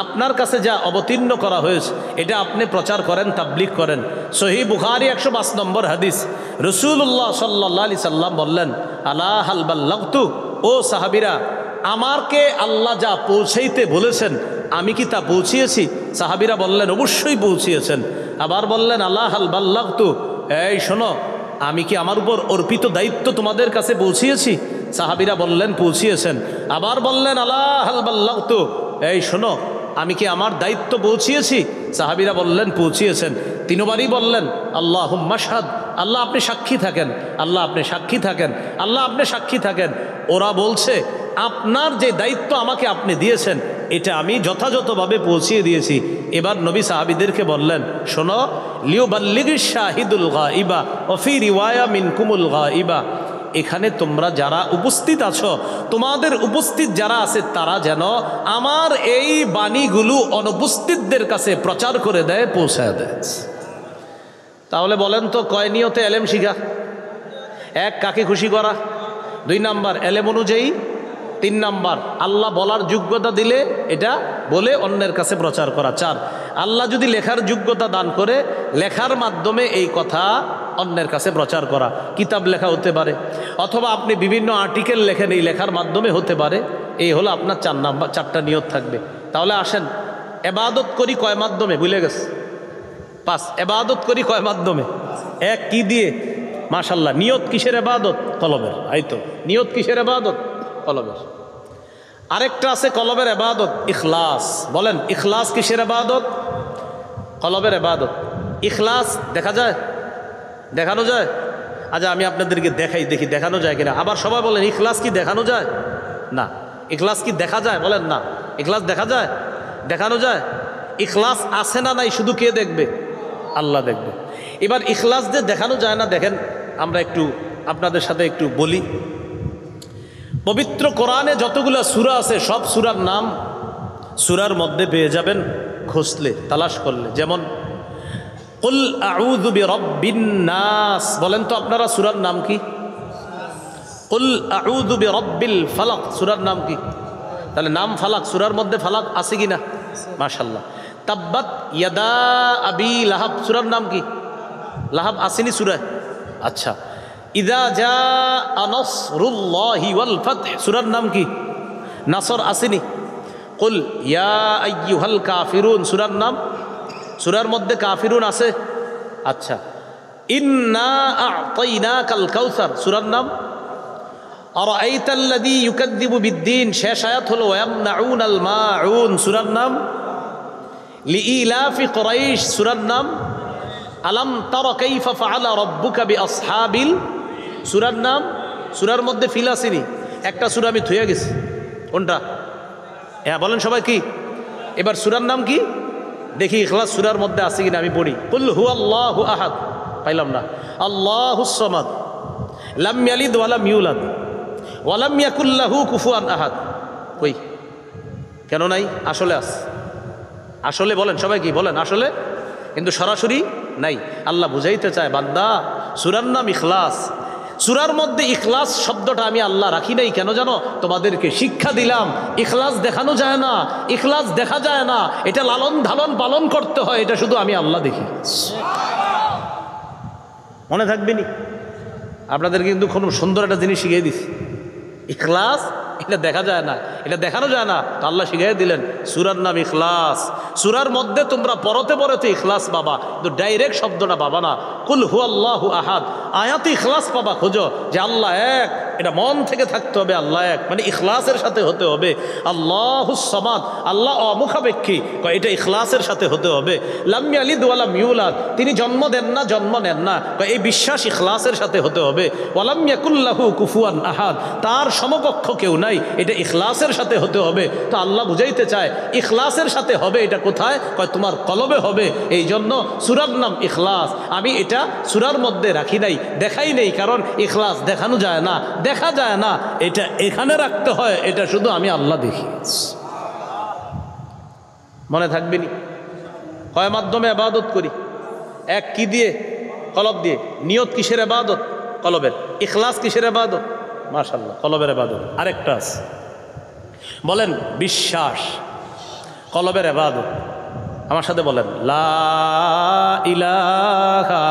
আপনার কাছে যা অবতীর্ণ করা হয়েছে এটা আপনি প্রচার করেন, তাবলীগ করেন। সহিহ বুখারী 105 নম্বর হাদিস, রাসূলুল্লাহ সাল্লাল্লাহু আলাইহি সাল্লাম বললেন, আলা হাল বাল্লাগতু, ও সাহাবীরা আমাকে আল্লাহ যা পৌঁছাইতে বলেছেন আমি কি তা পৌঁছিয়েছি? সাহাবীরা বললেন, অবশ্যই পৌঁছিয়েছেন। আবার বললেন, আলা হাল বাল্লাগতু, এই শোনো আমি কি আমার উপর অর্পিত দায়িত্ব তোমাদের কাছে পৌঁছিয়েছি? সাহাবীরা বললেন, পৌঁছিয়েছেন। আবার বললেন, আলা হাল বাল্লাগতু, এই শোনো আমি কি আমার দায়িত্ব পৌঁছিয়েছি? সাহাবীরা বললেন, পৌঁছিয়েছেন। 3 বারই বললেন, আল্লাহুম্মা শাহাদ, আল্লাহ আপনি সাক্ষী থাকেন, আল্লাহ আপনি সাক্ষী থাকেন, আল্লাহ আপনি সাক্ষী থাকেন। ওরা বলছে আপনার যে দায়িত্ব আমাকে আপনি দিয়েছেন এটা আমি যথাযথভাবে পৌঁছিয়ে দিয়েছি। এবার নবী সাহাবীদেরকে বললেন, শোনো, লিউবাল্লিগিশ শাহিদুল গায়বা ওয়া ফি রিওয়ায়া মিনকুমুল গায়বা, এখানে তোমরা যারা উপস্থিত আছো, তোমাদের উপস্থিত যারা আছে তারা যেন আমার এই বাণীগুলো অনুপস্থিতদের কাছে প্রচার করে দেয়, পৌঁছায় দেয়। তাহলে বলেন তো কয় নিয়তে এলেম শিখা? 1, কাকে খুশি করা। 2 নাম্বার, এলেম অনুযায়ী। 3 নাম্বার, আল্লাহ বলার যোগ্যতা দিলে এটা বলে অন্যের কাছে প্রচার করা। 4, আল্লাহ যদি লেখার যোগ্যতা দান করে লেখার মাধ্যমে এই কথা অন্যের কাছে প্রচার করা। কিতাব লেখা হতে পারে, অথবা আপনি বিভিন্ন আর্টিকেল লেখেন, এই লেখার মাধ্যমে হতে পারে। এই হলো আপনার 4 নাম্বার, 4টা নিয়ত থাকবে। তাহলে আসেন, এবাদত করি কয় মাধ্যমে? ভুলে গেছে। 5, এবাদত করি কয় মাধ্যমে? 1, কি দিয়ে? মাশাল্লাহ। নিয়ত কিসের এবাদত? কলবের। এই তো, নিয়ত কিসের এবাদত? কলবের। আরেকটা আছে কলবের এবাদত, ইখলাস। বলেন, ইখলাস কিসের এবাদত? কলবের এবাদত। ইখলাস দেখা যায়? দেখানো যায়? আচ্ছা আমি আপনাদেরকে দেখাই, দেখি দেখানো যায় কিনা। আবার সবাই বলেন, ইখলাস কি দেখানো যায়? না। ইখলাস কি দেখা যায়? বলেন না। ইখলাস দেখা যায়? দেখানো যায়? ইখলাস আছে না নাই শুধু কে দেখবে? আল্লাহ দেখবে। এবার ইখলাস যে দেখানো যায় না, দেখেন আমরা একটু আপনাদের সাথে একটু বলি। পবিত্র কোরআনে যতগুলো সূরা আছে সব সূরার নাম সূরার মধ্যে পেয়ে যাবেন খুঁজলে, তালাশ করলে। যেমন কুল আউযু বিরাব্বিন নাস, বলেন তো আপনারা সূরার নাম কি? কুল আউযু বিরাব্বিল ফালাক, সূরার নাম কি? তাহলে নাম ফালাক, সূরার মধ্যে ফালাক আছে কিনা? মাশাআল্লাহ। তাব্বাত ইয়াদা আবি লাহাব, সূরার নাম কি? লাহাব আসেনি সূরায়? আচ্ছা। ইযা জাআ নাসরুল্লাহি ওয়াল ফাতহ, সূরার নাম কি? নাসর আসেনি? কুল ইয়া আইয়ুহাল কাফিরুন, সূরার নাম? সূরার মধ্যে কাফিরুন আছে? আচ্ছা। ইন্না আ'তাইনাকাল কাউসার, সূরার নাম? আরাআইতাল্লাযী ইউকাযযিবু বিদ্দীন, শেষ আয়াত হলো ওয়ায়ামনাউনাল মাউন, সূরার নাম? লিইলাফি কুরাইশ, সূরার নাম? আলাম তারা কাইফা ফাআলা রাব্বুকা বিআসহাবিল, সূরার নাম? সূরার মধ্যে ফিল আসেনি? একটা সূরা আমি থুয়ে গেছি, কোনটা? হ্যাঁ বলেন সবাই কি? এবার সূরার নাম কি দেখি, ইখলাস সূরার মধ্যে আছে কিনা আমি পড়ি। কুল হুয়াল্লাহু আহাদ, পাইলাম না। আল্লাহুস সামাদ, লাম ইয়ালিদ ওয়া লাম ইউলাদ ওয়া লাম ইয়াকুল লাহু কুফুয়ান আহাদ, কই? কেন নাই? আসলে আছে, আসলে বলেন সবাই কি বলেন? আসলে, কিন্তু সরাসরি নাই। আল্লাহ বুঝাইতে চায়, বান্দা সূরার নাম ইখলাস, সূরার মধ্যে ইখলাস শব্দটা আমি আল্লাহ রাখি নাই কেন জানো? তোমাদেরকে শিক্ষা দিলাম ইখলাস দেখানো যায় না, ইখলাস দেখা যায় না, এটা লালন ধালন পালন করতে হয়, এটা শুধু আমি আল্লাহ দেখি। মনে থাকবে নি? আপনাদেরকে কিন্তু খুব সুন্দর একটা জিনিস শিখিয়ে দিছি, ইখলাস এটা দেখা যায় না, এটা দেখানো যায় না, তো আল্লাহ শিখিয়ে দিলেন সূরার নাম ইখলাস। সূরার মধ্যে তোমরা পরতে পরতে ইখলাস পাবা, কিন্তু ডাইরেক্ট শব্দটা পাবা না। কুল হুয়াল্লাহু আহাদ, আয়াতে ইখলাস পাবা, খোঁজো যে আল্লাহ এক, এটা মন থেকে থাকতে হবে, আল্লাহ এক মানে ইখলাসের সাথে হতে হবে। আল্লাহুস সামাদ, আল্লাহ অমুখাপেক্ষী, এটা ইখলাসের সাথে হতে হবে। লাম ইয়ালিদ ওয়া লাম ইউলাদ, তিনি জন্ম দেন না, জন্ম নেন না, এই বিশ্বাস ইখলাসের সাথে হতে হবে। ওয়ালাম ইয়াকুল্লাহু কুফুয়ান আহাদ, তার সমকক্ষ কেউ নাই, এটা ইখলাসের সাথে হতে হবে। তো আল্লাহ বুঝাইতে চায় ইখলাসের সাথে হবে, এটা কোথায়? কয় তোমার কলবে হবে। এই জন্য সূরার নাম ইখলাস। আমি এটা সূরার মধ্যে রাখি নাই, দেখাই নেই, কারণ ইখলাস দেখানো যায় না, দেখা যায় না, এটা এখানে রাখতে হয়, এটা শুধু আমি আল্লাহ দেখি। মনে থাকবে নি? কয় মাধ্যমে ইবাদত করি? এক কি দিয়ে? কলব দিয়ে। নিয়ত কিসের ইবাদত? কলবের। ইখলাস কিসের ইবাদত? মাশাআল্লাহ, কলবের ইবাদত। আরেকটা আছে, বলেন বিশ্বাস, কলবের ইবাদত। আমার সাথে বলেন লা ইলাহা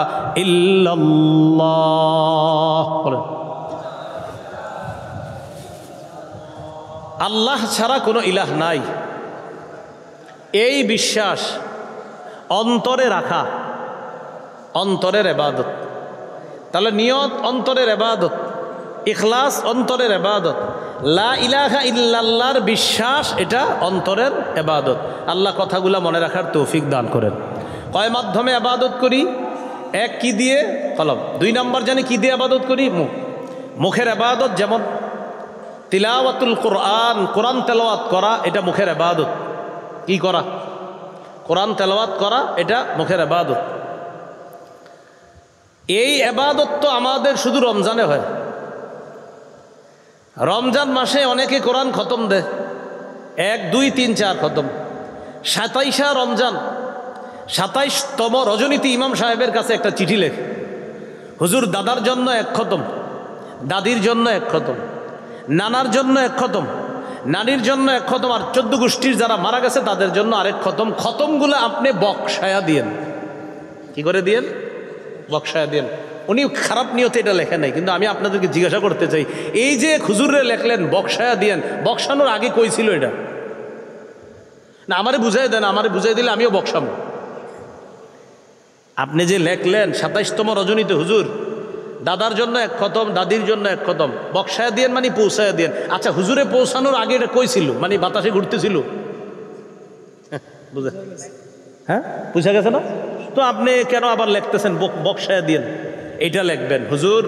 ইল্লাল্লাহ। বলেন আল্লাহ ছাড়া কোনো ইলাহ নাই, এই বিশ্বাস অন্তরে রাখা অন্তরের ইবাদত। তাহলে নিয়ত অন্তরের ইবাদত, ইখলাস অন্তরের ইবাদত, লা ইলাহা ইল্লাল্লাহর বিশ্বাস এটা অন্তরের ইবাদত। আল্লাহ কথাগুলো মনে রাখার তৌফিক দান করেন। কয় মাধ্যমে ইবাদত করি? এক কি দিয়ে? কলব। দুই নম্বর জানি কি দিয়ে ইবাদত করি? মুখ। মুখের ইবাদত যেমন তিলাওয়াতুল কোরআন, কোরআন তেলাওয়াত করা, এটা মুখের ইবাদত। কি করা? কোরআন তেলাওয়াত করা, এটা মুখের ইবাদত। এই ইবাদত তো আমাদের শুধু রমজানে হয়। রমজান মাসে অনেকে কোরআন খতম দেয়, 1, 2, 3, 4 খতম। 27 রমজান, 27তম রজনীতে ইমাম সাহেবের কাছে একটা চিঠি লেখে, হুজুর দাদার জন্য 1 খতম, দাদির জন্য 1 খতম, নানার জন্য 1 খতম, নানির জন্য 1 খতম, আর 14 গোষ্ঠীর যারা মারা গেছে তাদের জন্য আরেক খতম। খতমগুলো আপনি বক্সায়া দিয়েন। কি করে দিয়েন? বক্সায়া দিয়েন। উনি খারাপ নিয়তে এটা লেখেন নাই, কিন্তু আমি আপনাদেরকে জিজ্ঞাসা করতে চাই, এই যে হুজুরে লেখলেন বক্সায়া দিয়েন, বক্সানোর আগে কই ছিল এটা? না আমারে বুঝাই দেন, আমারে বুঝাই দিলে আমিও বক্সাবো। আপনি যে লেখলেন 27তম রজনীতে হুজুর দাদার জন্য 1 খতম, দাদির জন্য 1 খতম, বক্সায়া দিয়েন মানে পৌঁছায়া দিয়েন। আচ্ছা হুজুরে পৌঁছানোর আগে এটা কই ছিল? মানে বাতাসে ঘুরতেছিল? বুঝে, হ্যাঁ বুঝা গেছে না? তো আপনি কেন আবার লিখতেছেন বক্সায়া দিয়েন? এইটা লিখবেন, হুজুর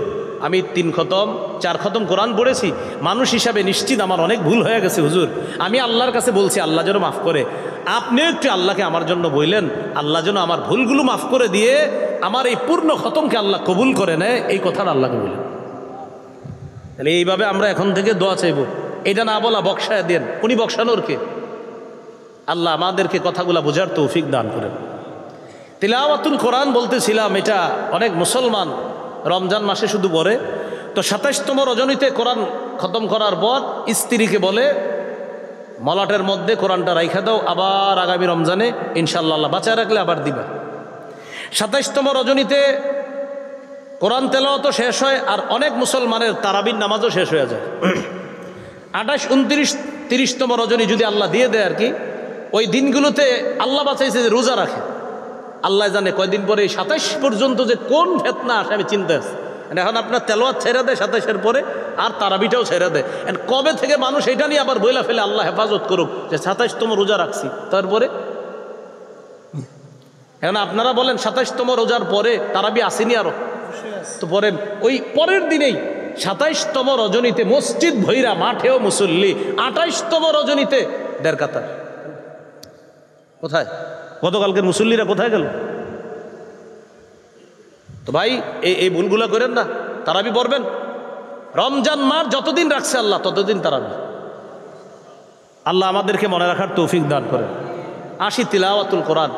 আমি 3 খতম 4 খতম কোরআন পড়েছি, মানুষ হিসাবে নিশ্চিত আমার অনেক ভুল হয়ে গেছে হুজুর, আমি আল্লাহর কাছে বলছি আল্লাহ যেন মাফ করে। আপনিও একটু আল্লাহকে আমার জন্য বললেন, আল্লাহ যেন আমার ভুলগুলো মাফ করে দিয়ে আমার এই পূর্ণ খতমকে আল্লাহ কবুল করে নেয়, এই কথাটা আল্লাহকে বললেন। তাহলে এইভাবে আমরা এখন থেকে দোয়া চাইব, এটা না বলা বক্সায়া দেন। উনি বক্সানোর কে? আল্লাহ আমাদেরকে কথাগুলা বোঝার তৌফিক দান করেন। তিলাওয়াতুল কোরআন বলতেছিলাম, এটা অনেক মুসলমান রমজান মাসে শুধু পড়ে। তো 27তম রজনীতে কোরআন খতম করার পর স্ত্রীকে বলে মলাটের মধ্যে কোরআনটা রাইখা দাও, আবার আগামী রমজানে ইনশাআল্লাহ বাঁচায় রাখলে আবার দিবা। 27তম রজনীতে কোরআন তেলাওয়াতও শেষ হয়, আর অনেক মুসলমানের তারাবির নামাজও শেষ হয়ে যায়। 28, 29, 30তম রজনী যদি আল্লাহ দিয়ে দেয় আর কি, ওই দিনগুলোতে আল্লাহ বাঁচাইছে যে রোজা রাখে। আল্লাহ জানে কয়দিন পরে 27 পর্যন্ত যে কোন ফেতনা আসে আমি চিন্তা আছি। এখন আপনার তেলাওয়াত ছেড়ে দেয় 27-এর পরে, আর তারাবিটাও ছেড়ে দেয়। কবে থেকে মানুষ এটা নিয়ে আবার বইলা ফেলে, আল্লাহ হেফাজত করুক, যে 27তম রোজা রাখছি, তারপরে এখন আপনারা বলেন 27তম রোজার পরে তারাবি আসেনি আরো? তো পরে ওই পরের দিনেই 27তম রজনীতে মসজিদ ভৈরা, মাঠেও মুসল্লি। 28তম রজনীতে 1.5 কাতার। কোথায় গতকালকের মুসল্লিরা কোথায় গেল? তো ভাই এই ভুলগুলো করেন না, তারাবি পড়বেন। রমজান মাস যতদিন রাখছে আল্লাহ ততদিন তারাবি। আল্লাহ আমাদেরকে মনে রাখার তৌফিক দান করেন। আসি তিলাওয়াতুল কোরআন।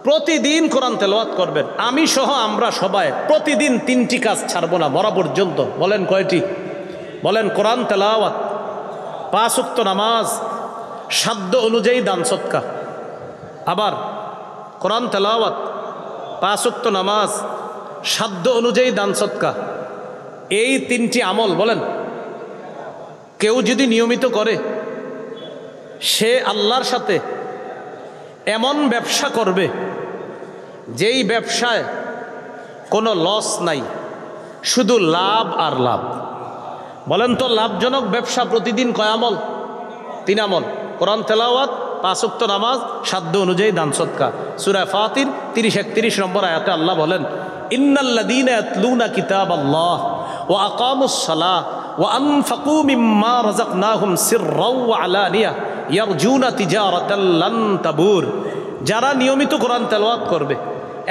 প্রতিদিন কোরআন তেলাওয়াত করবেন। আমি সহ আমরা সবাই প্রতিদিন 3টি কাজ ছাড়বো না মরা পর্যন্ত। বলেন কয়টি? বলেন কোরআন তেলাওয়াত, 5 ওয়াক্ত নামাজ, সাধ্য অনুযায়ী দান সদকা। আবার কোরআন তেলাওয়াত, 5 ওয়াক্ত নামাজ, সাধ্য অনুযায়ী দান সদকা, এই 3টি আমল বলেন কেউ যদি নিয়মিত করে সে আল্লাহর সাথে এমন ব্যবসা করবে যেই ব্যবসায় কোনো লস নাই, শুধু লাভ আর লাভ। বলেন তো লাভজনক ব্যবসা প্রতিদিন কয় আমল? 3 আমল। কোরআন তেলাওয়াত, 5 ওয়াক্ত নামাজ, সাধ্য অনুযায়ী দান সদকা। সূরা ফাতির 30-31 নম্বর আয়াতে আল্লাহ বলেন, ইন্নাল্লাযীনা ইয়াতলুনা কিতাবাল্লাহ ওয়া আকামুস সালাহ ওয়া আনফাকু মিম্মা রাযাকনাহুম সিররাও ওয়া আলানিয়া ইয়ারজুনা তিজারাতাল লান তাবুর। যারা নিয়মিত কোরআন তেলাওয়াত করবে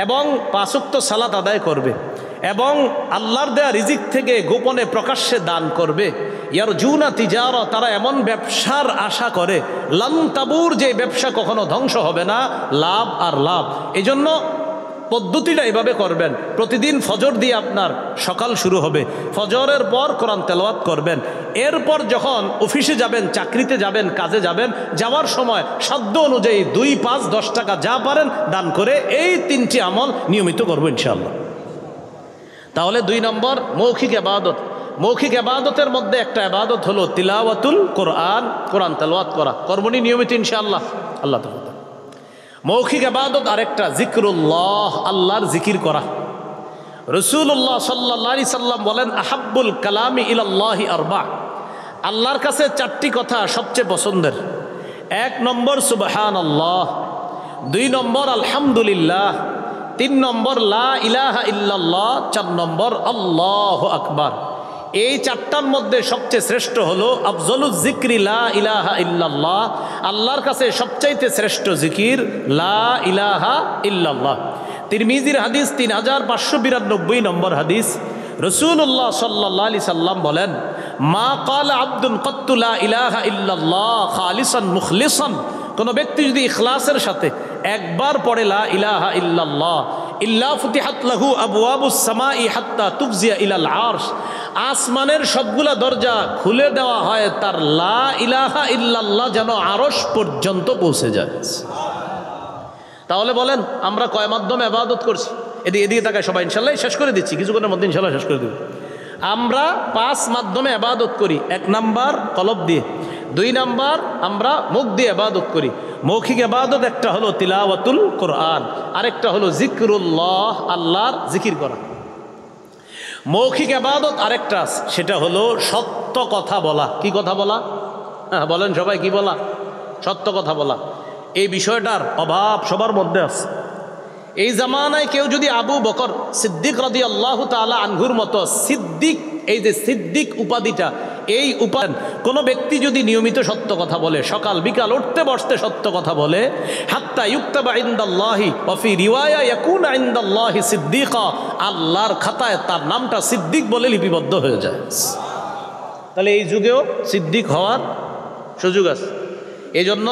এবং 5 ওয়াক্ত সালাত আদায় করবে এবং আল্লাহর দেয়া রিজিক থেকে গোপনে প্রকাশ্যে দান করবে, ইয়ারজুনা তিজারা, তারা এমন ব্যবসার আশা করে, লান তাবুর, যে ব্যবসা কখনো ধ্বংস হবে না, লাভ আর লাভ। এজন্য পদ্ধতিটা এভাবে করবেন, প্রতিদিন ফজর দিয়ে আপনার সকাল শুরু হবে, ফজরের পর কোরআন তেলাওয়াত করবেন। এরপর যখন অফিসে যাবেন, চাকরিতে যাবেন, কাজে যাবেন, যাওয়ার সময় সাধ্য অনুযায়ী 2, 5, 10 টাকা যা পারেন দান করে এই 3টি আমল নিয়মিত করবো ইনশাআল্লাহ। তাহলে 2 নম্বর মৌখিক ইবাদত। মৌখিক ইবাদতের মধ্যে একটা ইবাদত হলো তিলাওয়াতুল কোরআন, কোরআন তেলাওয়াত করা। করবনি নিয়মিত ইনশাআল্লাহ। আল্লাহ তাআলা মৌখিক ইবাদত আরেকটা জিকরুল্লাহ, আল্লাহর জিকির করা। রাসূলুল্লাহ সাল্লাল্লাহু আলাইহি সাল্লাম বলেন, আহাব্বুল কালামি ইলাল্লাহি আরবা, আল্লাহর কাছে 4টি কথা সবচেয়ে পছন্দের। 1 নম্বর সুবহানাল্লাহ, 2 নম্বর আলহামদুলিল্লাহ, 3 নম্বর লা ইলাহা ইল্লাল্লাহ, 4 নম্বর আল্লাহু আকবার। এই 4টার মধ্যে সবচেয়ে শ্রেষ্ঠ হলো আফজলুজ যিকরি লা ইলাহা ইল্লাল্লাহ, আল্লাহর কাছে সবচাইতে শ্রেষ্ঠ জিকির লা ইলাহা ইল্লাল্লাহ। তিরমিজির হাদিস 3592 নম্বর হাদিস। রাসূলুল্লাহ সাল্লাল্লাহু আলাইহি সাল্লাম বলেন, মা ক্বালা আবদুন ক্বাত্তু লা ইলাহা ইল্লাল্লাহ খালিসান মুখলিসান, কোনো ব্যক্তি যদি ইখলাসের সাথে একবার পড়ে লা ইলাহা ইল্লাল্লাহ, ইল্লা ফুতিহাত লাহু আবওয়াবুস সামাই হাত্তা তুফজিয়া ইলাল আরশ, আসমানের সবগুলা দরজা খুলে দেওয়া হয় তার লা ইলাহা ইল্লাল্লাহ যেন আরশ পর্যন্ত পৌঁছে যায়। তাহলে বলেন আমরা কয় মাধ্যমে ইবাদত করছি? এদিকে তাকায় সবাই, ইনশাআল্লাহ শেষ করে দিচ্ছি, কিছুক্ষণের মধ্যে ইনশাআল্লাহ শেষ করে দেব। আমরা 5 মাধ্যমে ইবাদত করি। 1 নাম্বার কলব দিয়ে, 2 নাম্বার আমরা মুখ দিয়ে ইবাদত করি। মৌখিক ইবাদত একটা হলো তিলাওয়াতুল কোরআন, আরেকটা হলো জিকরুল্লাহ, আল্লাহর জিকির করা। মৌখিক ইবাদত আরেকটা, সেটা হলো সত্য কথা বলা। কি কথা বলা? হ্যাঁ বলেন সবাই, কি বলা? সত্য কথা বলা। এই বিষয়টার অভাব সবার মধ্যে আছে। এই জামানায় কেউ যদি আবু বকর সিদ্দিক রাদিয়াল্লাহু তাআলা আনহুর মতো সিদ্দিক, এই যে সিদ্দিক উপাধিটা, এই উপাধি কোনো ব্যক্তি যদি নিয়মিত সত্য কথা বলে, সকাল বিকাল উঠতে বসতে সত্য কথা বলে, হাত্তা ইউক্তাবা ইনদাল্লাহি ওয়া ফি রিওয়ায়া ইয়াকুনা ইনদাল্লাহি সিদ্দিকা, আল্লাহর খাতায় তার নামটা সিদ্দিক বলে লিপিবদ্ধ হয়ে যায়। তাহলে এই যুগেও সিদ্দিক হওয়ার সুযোগ আছে। এই জন্য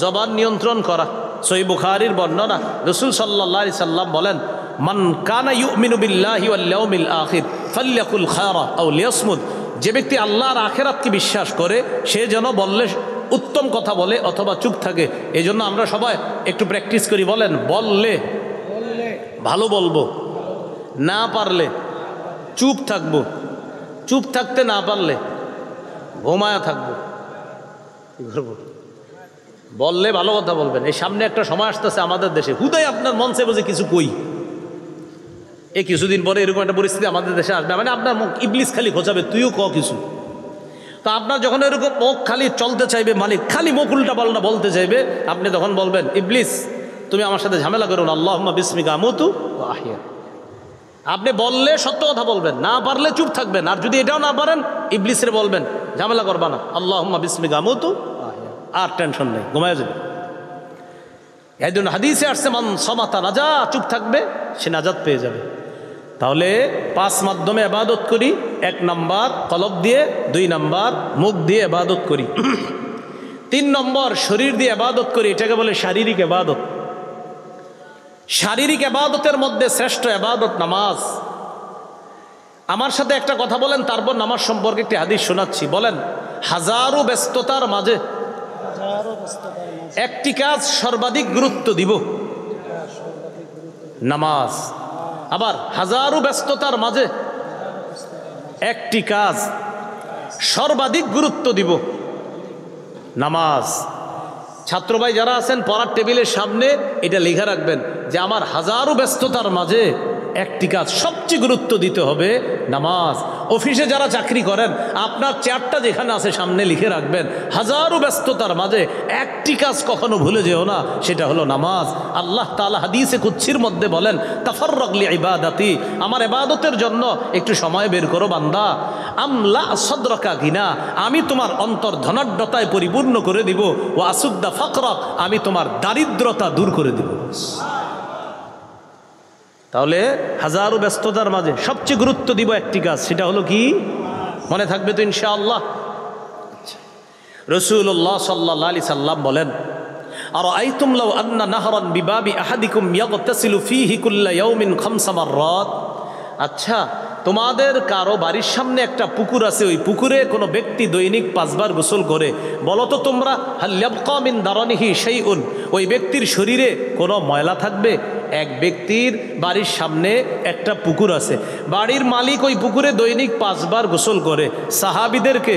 জবান নিয়ন্ত্রণ করা। সহিহ বুখারীর বর্ণনা, রাসূল সাল্লাল্লাহু আলাইহি সাল্লাম বলেন, মান কানা ইউমিনু বিল্লাহি ওয়াল ইয়াউমিল আখির ফালইয়াকুল খায়রা আও লিয়াসমুত, যে ব্যক্তি আল্লাহর আখিরাতকে বিশ্বাস করে সে যেন বললে উত্তম কথা বলে অথবা চুপ থাকে। এই জন্য আমরা সবাই একটু প্র্যাকটিস করি। বলেন, বললে ভালো বলবো, না পারলে চুপ থাকবো, চুপ থাকতে না পারলে ঘুমায়া থাকবো। কি করবো? বললে ভালো কথা বলবেন। এই সামনে একটা সময় আসতেছে আমাদের দেশে, হুদাই আপনার মন চাইবে যে কিছু কই, এই কিছুদিন পরে এরকম একটা পরিস্থিতি আমাদের দেশে আসবে, মানে আপনার মুখ ইবলিস খালি খোঁচাবে, তুইও ক কিছু। তো আপনার যখন এরকম মুখ খালি চলতে চাইবে, মানে খালি মুখ উল্টা পাল্টা বলতে চাইবে, আপনি তখন বলবেন, ইবলিস তুমি আমার সাথে ঝামেলা করো না, আল্লাহুম্মা বিসমিকা আমুতু ওয়া আহইয়া। আপনি বললে সত্য কথা বলবেন, না পারলে চুপ থাকবেন। আর যদি এটাও না পারেন, ইবলিসের বলবেন ঝামেলা করবা না, আল্লাহুম্মা বিসমিকা আমুতু ওয়া আহইয়া। আর টেনশন নেই, ঘুমায় যাবে। এই জন্য হাদিসে আসছে, মান সামাতা নাজা, চুপ থাকবে সে নাজাত পেয়ে যাবে। তাহলে 5 মাধ্যমে ইবাদত করি। 1 নাম্বার কলব দিয়ে, 2 নাম্বার মুখ দিয়ে ইবাদত করি, 3 নম্বর শরীর দিয়ে ইবাদত করি। এটাকে বলে শারীরিক ইবাদত। শারীরিক ইবাদতের মধ্যে শ্রেষ্ঠ ইবাদত নামাজ। আমার সাথে একটা কথা বলেন, তারপর নামাজ সম্পর্কে একটি হাদিস শোনাচ্ছি। বলেন, হাজারো ব্যস্ততার মাঝে একটি কাজ সর্বাধিক গুরুত্ব দিব, নামাজ। আবার হাজারো ব্যস্ততার মাঝে একটি কাজ সর্বাধিক গুরুত্ব দিব, নামাজ। ছাত্র ভাই যারা আছেন পড়ার টেবিলের সামনে এটা লিখে রাখবেন যে আমার হাজারো ব্যস্ততার মাঝে একটি কাজ সবচেয়ে গুরুত্ব দিতে হবে, নামাজ। অফিসে যারা চাকরি করেন আপনার চেয়ারটা যেখানে আছে সামনে লিখে রাখবেন হাজারো ব্যস্ততার মাঝে একটি কাজ কখনো ভুলে যেও না, সেটা হলো নামাজ। আল্লাহ তাআলা হাদিসে কুদসির মধ্যে বলেন, তাফাররাগ লিইবাদাতি, আমার ইবাদতের জন্য একটু সময় বের করো বান্দা। আমলা সদরকা গিনা, আমি তোমার অন্তর ধনাঢ্যতায় পরিপূর্ণ করে দিব। ও আসুদ্দা ফাকরাক, আমি তোমার দারিদ্রতা দূর করে দিব। তাহলে হাজারো ব্যস্ততার মাঝে সবচেয়ে গুরুত্ব দিব একটি কাজ, সেটা হলো কি? মনে থাকবে তো ইনশাআল্লাহ? রাসূলুল্লাহ সাল্লাল্লাহু আলাইহি সাল্লাম বলেন, আরাআইতুম লাউ আন্না নাহরান বিবাবি আহাদিকুম ইয়াগতাসিলু ফীহি কুল্লা ইয়াউমিন খামসা মাররাত। আচ্ছা, তোমাদের কারো বাড়ির সামনে একটা পুকুর আছে, ওই পুকুরে কোনো ব্যক্তি দৈনিক 5 বার গোসল করে, বলো তো তোমরা, হাল ইয়াবকা মিন দারানিহি শাইউন, ওই ব্যক্তির শরীরে কোনো ময়লা থাকবে? এক ব্যক্তির বাড়ির সামনে একটা পুকুর আছে, বাড়ির মালিক ওই পুকুরে দৈনিক 5 বার গোসল করে। সাহাবীদেরকে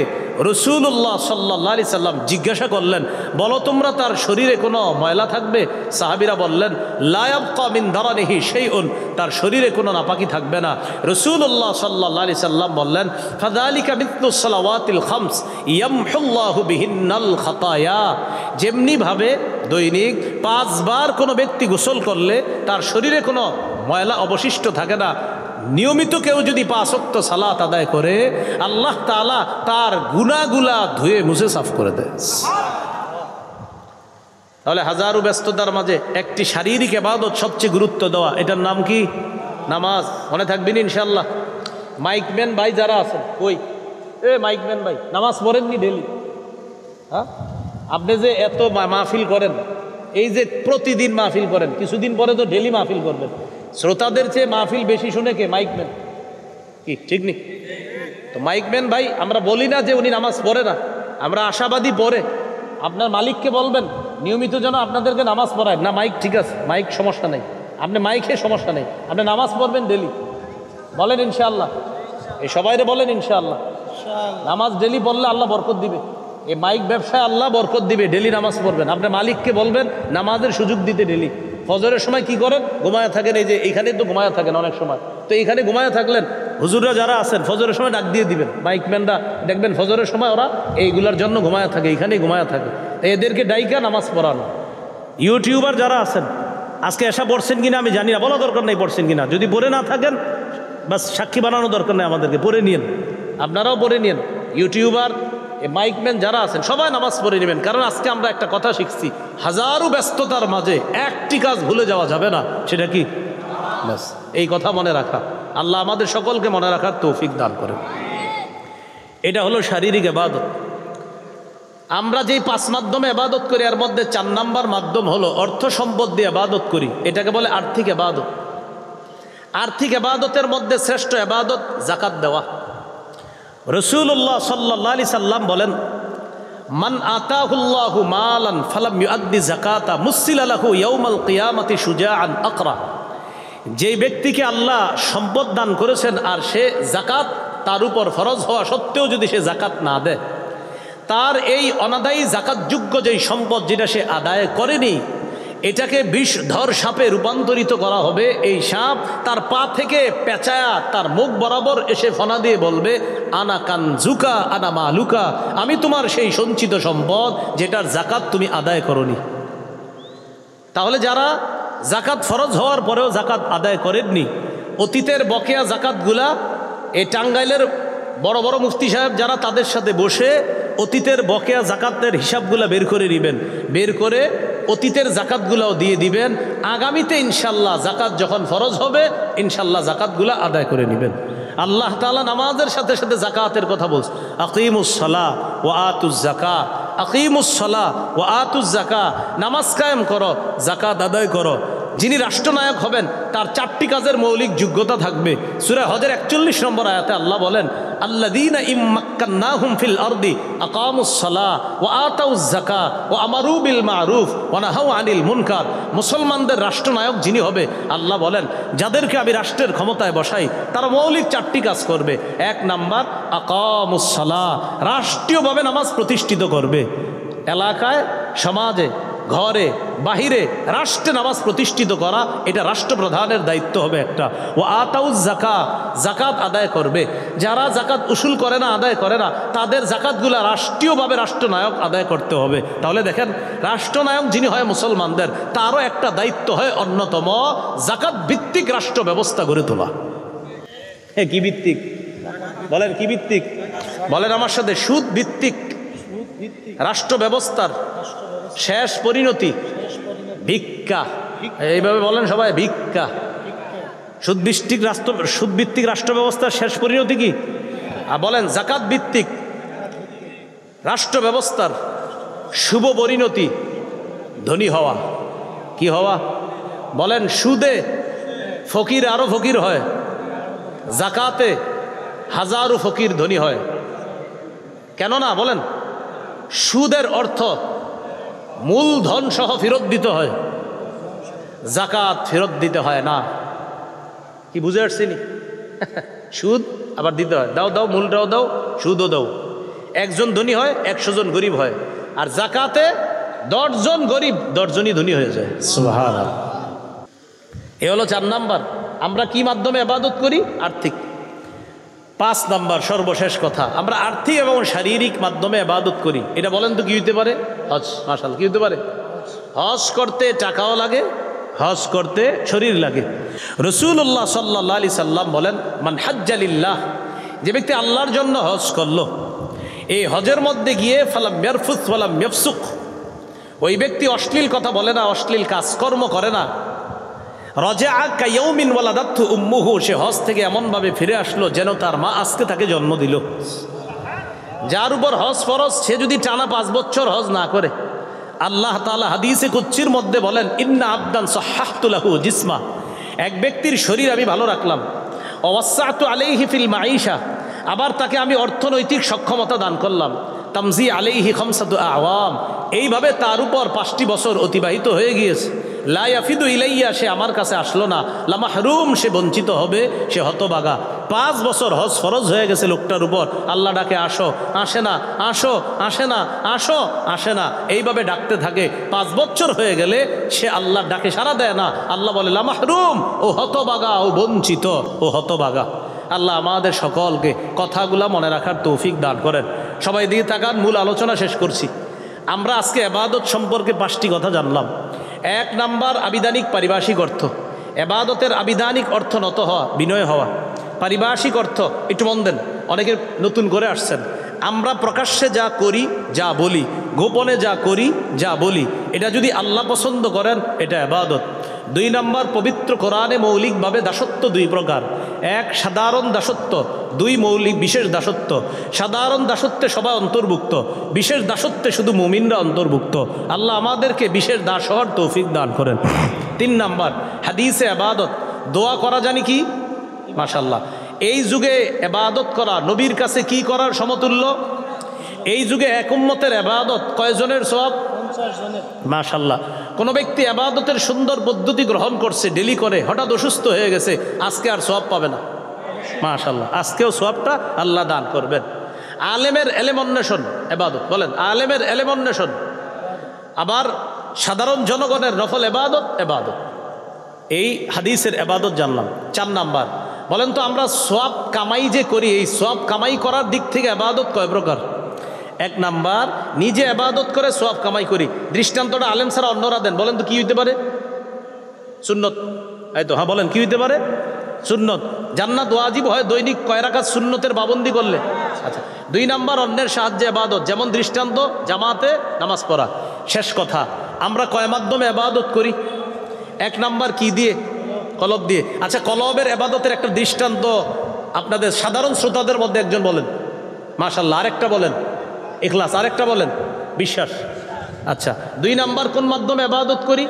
রাসূলুল্লাহ সাল্লাল্লাহু আলাইহি সাল্লাম জিজ্ঞাসা করলেন, বলো তোমরা তার শরীরে কোনো ময়লা থাকবে? সাহাবীরা বললেন, লা ইয়াবকা মিন দারানিহি শাইউন, তার শরীরে কোনো নাপাকি থাকবে না। রাসূলুল্লাহ সাল্লাল্লাহু আলাইহি সাল্লাম বললেন, ফাযালিকা মিথলুস সালাওয়াতিল খামস ইয়ামহুল্লাহু বিহিন্নাল খাতায়া, যেমনিভাবে দৈনিক 5 বার কোনো ব্যক্তি গোসল করলে তার শরীরে কোনো ময়লা অবশিষ্ট থাকে না, নিয়মিত কেউ যদি 5 ওয়াক্ত সালাত আদায় করে আল্লাহ তাআলা তার গুনাহগুলা ধুয়ে মুছে সাফ করে দেয়। তাহলে হাজারো ব্যস্ততার মাঝে একটি শারীরিক ইবাদত সবচেয়ে গুরুত্ব দেওয়া, এটার নাম কি? নামাজ। মনে থাকবেন ইনশাআল্লাহ। মাইকম্যান ভাই যারা আছেন, কই মাইকম্যান ভাই, নামাজ পড়েননি ডেলি? হ্যাঁ, আপনি যে এত মাহফিল করেন, এই যে প্রতিদিন মাহফিল করেন, কিছুদিন পরে তো ডেলি মাহফিল করবেন, শ্রোতাদের চেয়ে মাহফিল বেশি শুনে কে? মাইকম্যান। কি ঠিক নেই? তো মাইকম্যান ভাই, আমরা বলি না যে উনি নামাজ পড়ে না, আমরা আশাবাদী পড়ে। আপনার মালিককে বলবেন নিয়মিত যেন আপনাদেরকে নামাজ পড়ায়। না মাইক ঠিক আছে, মাইক সমস্যা নেই, আপনি মাইকে সমস্যা নেই, আপনি নামাজ পড়বেন ডেলি। বলেন ইনশাআল্লাহ, এই সবাইরে বলেন ইনশাআল্লাহ। নামাজ ডেলি পড়লে আল্লাহ বরকত দিবে, এই মাইক ব্যবসায় আল্লাহ বরকত দিবে। ডেলি নামাজ পড়বেন, আপনার মালিককে বলবেন নামাজের সুযোগ দিতে ডেলি। ফজরের সময় কি করেন? ঘুমায়া থাকেন, এই যে এইখানে তো ঘুমায়া থাকেন অনেক সময়, তো এইখানে ঘুমায়া থাকলেন, হুজুররা যারা আছেন ফজরের সময় ডাক দিয়ে দিবেন, মাইকম্যানরা দেখবেন ফজরের সময় ওরা এইগুলার জন্য ঘুমায়া থাকে, এইখানেই ঘুমায়া থাকে, এদেরকে ডাইকা নামাজ পড়ানো। ইউটিউবার যারা আছেন, আজকে এসা পড়ছেন কিনা আমি জানি না, বলা দরকার নেই পড়ছেন কিনা, যদি পড়ে না থাকেন বাস সাক্ষী বানানো দরকার নেই আমাদেরকে, পড়ে নিন, আপনারাও পড়ে নিন। ইউটিউবার, মাইকম্যান যারা আছেন সবাই নামাজ পড়ে নেবেন, কারণ আজকে আমরা একটা কথা শিখছি, হাজারো ব্যস্ততার মাঝে একটি কাজ ভুলে যাওয়া যাবে না, সেটা কি? বাস এই কথা মনে রাখা। আল্লাহ আমাদের সকলকে মনে রাখার তৌফিক দান করেন। এটা হলো শারীরিক ইবাদত। আমরা যেই 5 মাধ্যমে ইবাদত করি, এর মধ্যে 4 নাম্বার মাধ্যম হলো অর্থ সম্পদ দিয়ে ইবাদত করি, এটাকে বলে আর্থিক ইবাদত। আর্থিক ইবাদতের মধ্যে শ্রেষ্ঠ ইবাদত যাকাত দেওয়া। রাসূলুল্লাহ সাল্লাল্লাহু আলাইহি সাল্লাম বলেন, মান আতাহুল্লাহু মালান ফালাম ইউআদ্দি যাকাতা মুসিলা লাহু ইয়াউমাল কিয়ামাতি শুজাআন আকরা। যেই ব্যক্তিকে আল্লাহ সম্পদ দান করেছেন আর সে যাকাত তার উপর ফরজ হওয়া সত্ত্বেও যদি সে যাকাত না দেয়, তার এই অনাদায়ী যাকাতযোগ্য যেই সম্পদ যেটা সে আদায় করেনি, এটাকে বিষধর সাপে রূপান্তরিত করা হবে। এই সাপ তার পা থেকে পেঁচায়া তার মুখ বরাবর এসে ফনা দিয়ে বলবে, আনা কানজুকা আনা মালুকা, আমি তোমার সেই সঞ্চিত সম্পদ যেটার যাকাত তুমি আদায় করনি। তাহলে যারা যাকাত ফরজ হওয়ার পরেও যাকাত আদায় করেননি, অতীতের বকেয়া যাকাতগুলা, এই টাঙ্গাইলের বড় বড় মুফতি সাহেব যারা, তাদের সাথে বসে অতীতের বকেয়া যাকাতের হিসাবগুলা বের করে নেবেন, বের করে অতীতের যাকাতগুলাও দিয়ে দিবেন। আগামীতে ইনশাল্লাহ যাকাত যখন ফরজ হবে ইনশাল্লাহ যাকাতগুলা আদায় করে নেবেন। আল্লাহ তাআলা নামাজের সাথে সাথে যাকাতের কথা বলছে, আকিমুস সালাহ ওয়া আতুজ যাকাত, আকিমুস সালাহ ওয়া আতুজ যাকাত, নামাজ কায়েম করো, যাকাত আদায় করো। যিনি রাষ্ট্রনায়ক হবেন তার 4টি কাজের মৌলিক যোগ্যতা থাকবে। সূরা হজের 41 নম্বর আয়াতে আল্লাহ বলেন, আল্লাযীনা ইম্মাক্কান্নাহুম ফিল আরদি আকামুস সালাহ ওয়া আতাউজ যাকাত ওয়া আমারু বিল মারুফ ওয়া নাহাউ আনিল মুনকার। মুসলমানদের রাষ্ট্রনায়ক যিনি হবে, আল্লাহ বলেন যাদেরকে আমি রাষ্ট্রের ক্ষমতায় বসাই তারা মৌলিক 4টি কাজ করবে। 1 নাম্বার আকামুস সালাহ, রাষ্ট্রীয়ভাবে নামাজ প্রতিষ্ঠিত করবে। এলাকায়, সমাজে, ঘরে, বাহিরে রাষ্ট্রে নামাজ প্রতিষ্ঠিত করা, এটা রাষ্ট্রপ্রধানের দায়িত্ব হবে একটা। ও আতাউজ যাকাত, যাকাত আদায় করবে। যারা যাকাত উসুল করে না, আদায় করে না, তাদের যাকাতগুলা রাষ্ট্রীয়ভাবে রাষ্ট্রনায়ক আদায় করতে হবে। তাহলে দেখেন, রাষ্ট্রনায়ক যিনি হয় মুসলমানদের, তারও একটা দায়িত্ব হয় অন্যতম যাকাত ভিত্তিক রাষ্ট্র ব্যবস্থা গড়ে তোলা। কি ভিত্তিক বলেন? কি ভিত্তিক বলেন আমার সাথে? সুদ ভিত্তিক রাষ্ট্র ব্যবস্থার শেষ পরিণতি ভিক্ষা। এইভাবে বলেন সবাই, ভিক্ষা। সুদ ভিত্তিক রাষ্ট্র ব্যবস্থার শেষ পরিণতি কি? আর বলেন যাকাত ভিত্তিক রাষ্ট্র ব্যবস্থার শুভ পরিণতি ধনী হওয়া। কি হওয়া? বলেন সুদে ফকির আরো ফকির হয়, যাকাতে হাজারো ফকির ধনী হয়। কেন না বলেন? সুদের অর্থ মূলধন সহ ফেরত দিতে হয়, যাকাত ফেরত দিতে হয় না। কি বুঝে আসছিনি? সুদ আবার দিতে হয়, দাও দাও, মূলটাও দাও, সুদও দাও। একজন ধনী হয়, 100 জন গরিব হয়। আর যাকাতে 10 জন গরিব, 10 জনই ধনী হয়ে যায়। সুবহানাল্লাহ। এ হলো 4 নাম্বার। আমরা কি মাধ্যমে ইবাদত করি? আর্থিক। 5 নাম্বার সর্বশেষ কথা, আমরা আর্থিক এবং শারীরিক মাধ্যমে ইবাদত করি। এটা বলেন তো কি হইতে পারে? হজ। মাশাআল্লাহ, কি হতে পারে? হজ করতে টাকাও লাগে, হজ করতে শরীর লাগে। রাসূলুল্লাহ সাল্লাল্লাহু আলাইহি সাল্লাম বলেন, মান হাজ্জা লিল্লাহ, যে ব্যক্তি আল্লাহর জন্য হজ করলো, এই হজের মধ্যে গিয়ে ফালাম ইয়ারফুস ওয়ালাম ইয়াফসুক, ওই ব্যক্তি অশ্লীল কথা বলে না, অশ্লীল কাজকর্ম করে না। রাজা কায়াউমিন ওয়ালাদাতহু উম্মুহু, সে হজ থেকে এমনভাবে ফিরে আসলো যেন তার মা আজকে তাকে জন্ম দিল। যার উপর হজ ফরজ, সে যদি টানা 5 বছর হজ না করে, আল্লাহ তাআলা হাদিসে কুদসির মধ্যে বলেন, ইন্না আবদান সাহহাতু লাহু জিসমা, এক ব্যক্তির শরীর আমি ভালো রাখলাম। ওয়াসাতু আলাইহি ফিল মাঈশা, আবার তাকে আমি অর্থনৈতিক সক্ষমতা দান করলাম। তামজি আলাইহি খামসাতু আওয়াম, এইভাবে তার উপর 5টি বছর অতিবাহিত হয়ে গিয়েছে। লা ইয়াফিদু ইলাইয়া, সে আমার কাছে আসলো না। লা মাহরুম, সে বঞ্চিত হবে, সে হতবাগা। 5 বছর হজ ফরজ হয়ে গেছে লোকটার উপর, আল্লাহ ডাকে আসো, আসে না, আসো, আসে না, আসো, আসে না, এইভাবে ডাকতে থাকে। 5 বছর হয়ে গেলে সে আল্লাহর ডাকে সাড়া দেয় না। আল্লাহ বলে লা মাহরুম, ও হতবাগা, ও বঞ্চিত, ও হতবাগা। আল্লাহ আমাদের সকলকে কথাগুলা মনে রাখার তৌফিক দান করেন। সবাই দিয়ে তাকান, মূল আলোচনা শেষ করছি। আমরা আজকে ইবাদত সম্পর্কে 5টি কথা জানলাম। 1 নাম্বার আবিধানিক পারিভাষিক অর্থ। ইবাদতের আবিধানিক অর্থ নত হওয়া, বিনয় হওয়া। পারিভাষিক অর্থ একটু মন দেন, অনেকে নতুন করে আসছেন। আমরা প্রকাশ্যে যা করি, যা বলি, গোপনে যা করি, যা বলি, এটা যদি আল্লাহ পছন্দ করেন, এটা ইবাদত। 2 নাম্বার, পবিত্র কোরআনে মৌলিকভাবে দাসত্ব 2 প্রকার। 1 সাধারণ দাসত্ব, 2 মৌলিক বিশেষ দাসত্ব। সাধারণ দাসত্বে সবাই অন্তর্ভুক্ত, বিশেষ দাসত্বে শুধু মুমিনরা অন্তর্ভুক্ত। আল্লাহ আমাদেরকে বিশেষ দাস হওয়ার তৌফিক দান করেন। 3 নাম্বার, হাদিসে ইবাদত, দোয়া করা জানি কি? মাশাআল্লাহ। এই যুগে ইবাদত করা নবীর কাছে কি করার সমতুল্য? এই যুগে এক উম্মতের ইবাদত কয়জনের সওয়াব? 50 জনের। মাশাআল্লাহ। কোনো ব্যক্তি ইবাদতের সুন্দর পদ্ধতি গ্রহণ করছে, ডেলি করে, হঠাৎ অসুস্থ হয়ে গেছে, আজকে আর সওয়াব পাবে না। মাশাআল্লাহ, আজকেও সওয়াবটা আল্লাহ দান করবেন। আলেমের এলেম অন্বেষণ ইবাদত, বলেন আলেমের এলেম অন্বেষণ। আবার সাধারণ জনগণের নফল ইবাদত, ইবাদত। এই হাদিসের ইবাদত জানলাম। 4 নাম্বার, বলেন তো আমরা সওয়াব কামাই যে করি, এই সওয়াব কামাই করার দিক থেকে ইবাদত কয় প্রকার? 1 নাম্বার, নিজে ইবাদত করে সওয়াব কামাই করি। দৃষ্টান্তটা আলেম ছাড়া অন্যরা দেন, বলেন তো কি হইতে পারে? সুন্নত। এই তো, হ্যাঁ বলেন কি হইতে পারে? সুন্নত। জান্নাত ওয়াজিব হয় দৈনিক কয় রাকাত সুন্নতের পাবন্দি করলে? আচ্ছা। 2 নাম্বার, অন্যের সাহায্যে ইবাদত, যেমন দৃষ্টান্ত জামাতে নামাজ পড়া। শেষ কথা, আমরা কয় মাধ্যমে ইবাদত করি? 1 নাম্বার কি দিয়ে? কলব দিয়ে। আচ্ছা, কলবের ইবাদতের একটা দৃষ্টান্ত আপনাদের সাধারণ শ্রোতাদের মধ্যে একজন বলেন। মাশাআল্লাহ। আরেকটা বলেন ইখলাস, আরেকটা বলেন বিশ্বাস। আচ্ছা, 2 নাম্বার কোন মাধ্যমে ইবাদত করি?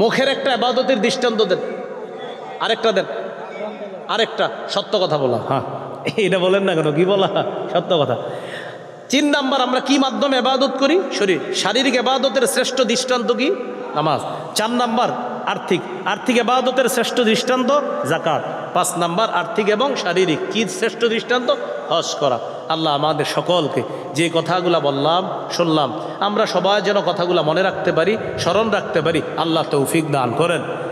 মুখের একটা ইবাদতের দৃষ্টান্ত দেন, আরেকটা দেন, আরেকটা সত্য কথা বলা। হ্যাঁ, এটা বলেন না কেন, কি বলা? সত্য কথা। 3 নাম্বার, আমরা কি মাধ্যমে ইবাদত করি? শারীরিক ইবাদতের শ্রেষ্ঠ দৃষ্টান্ত কি? নামাজ। 4 নাম্বার আর্থিক ইবাদতের শ্রেষ্ঠ দৃষ্টান্ত যাকাত। 5 নাম্বার আর্থিক এবং শারীরিক কি শ্রেষ্ঠ দৃষ্টান্ত? হজ করা। আল্লাহ আমাদের সকলকে যে কথাগুলা বললাম শুনলাম, আমরা সবাই যেন কথাগুলা মনে রাখতে পারি, স্মরণ রাখতে পারি। আল্লাহ তৌফিক দান করেন।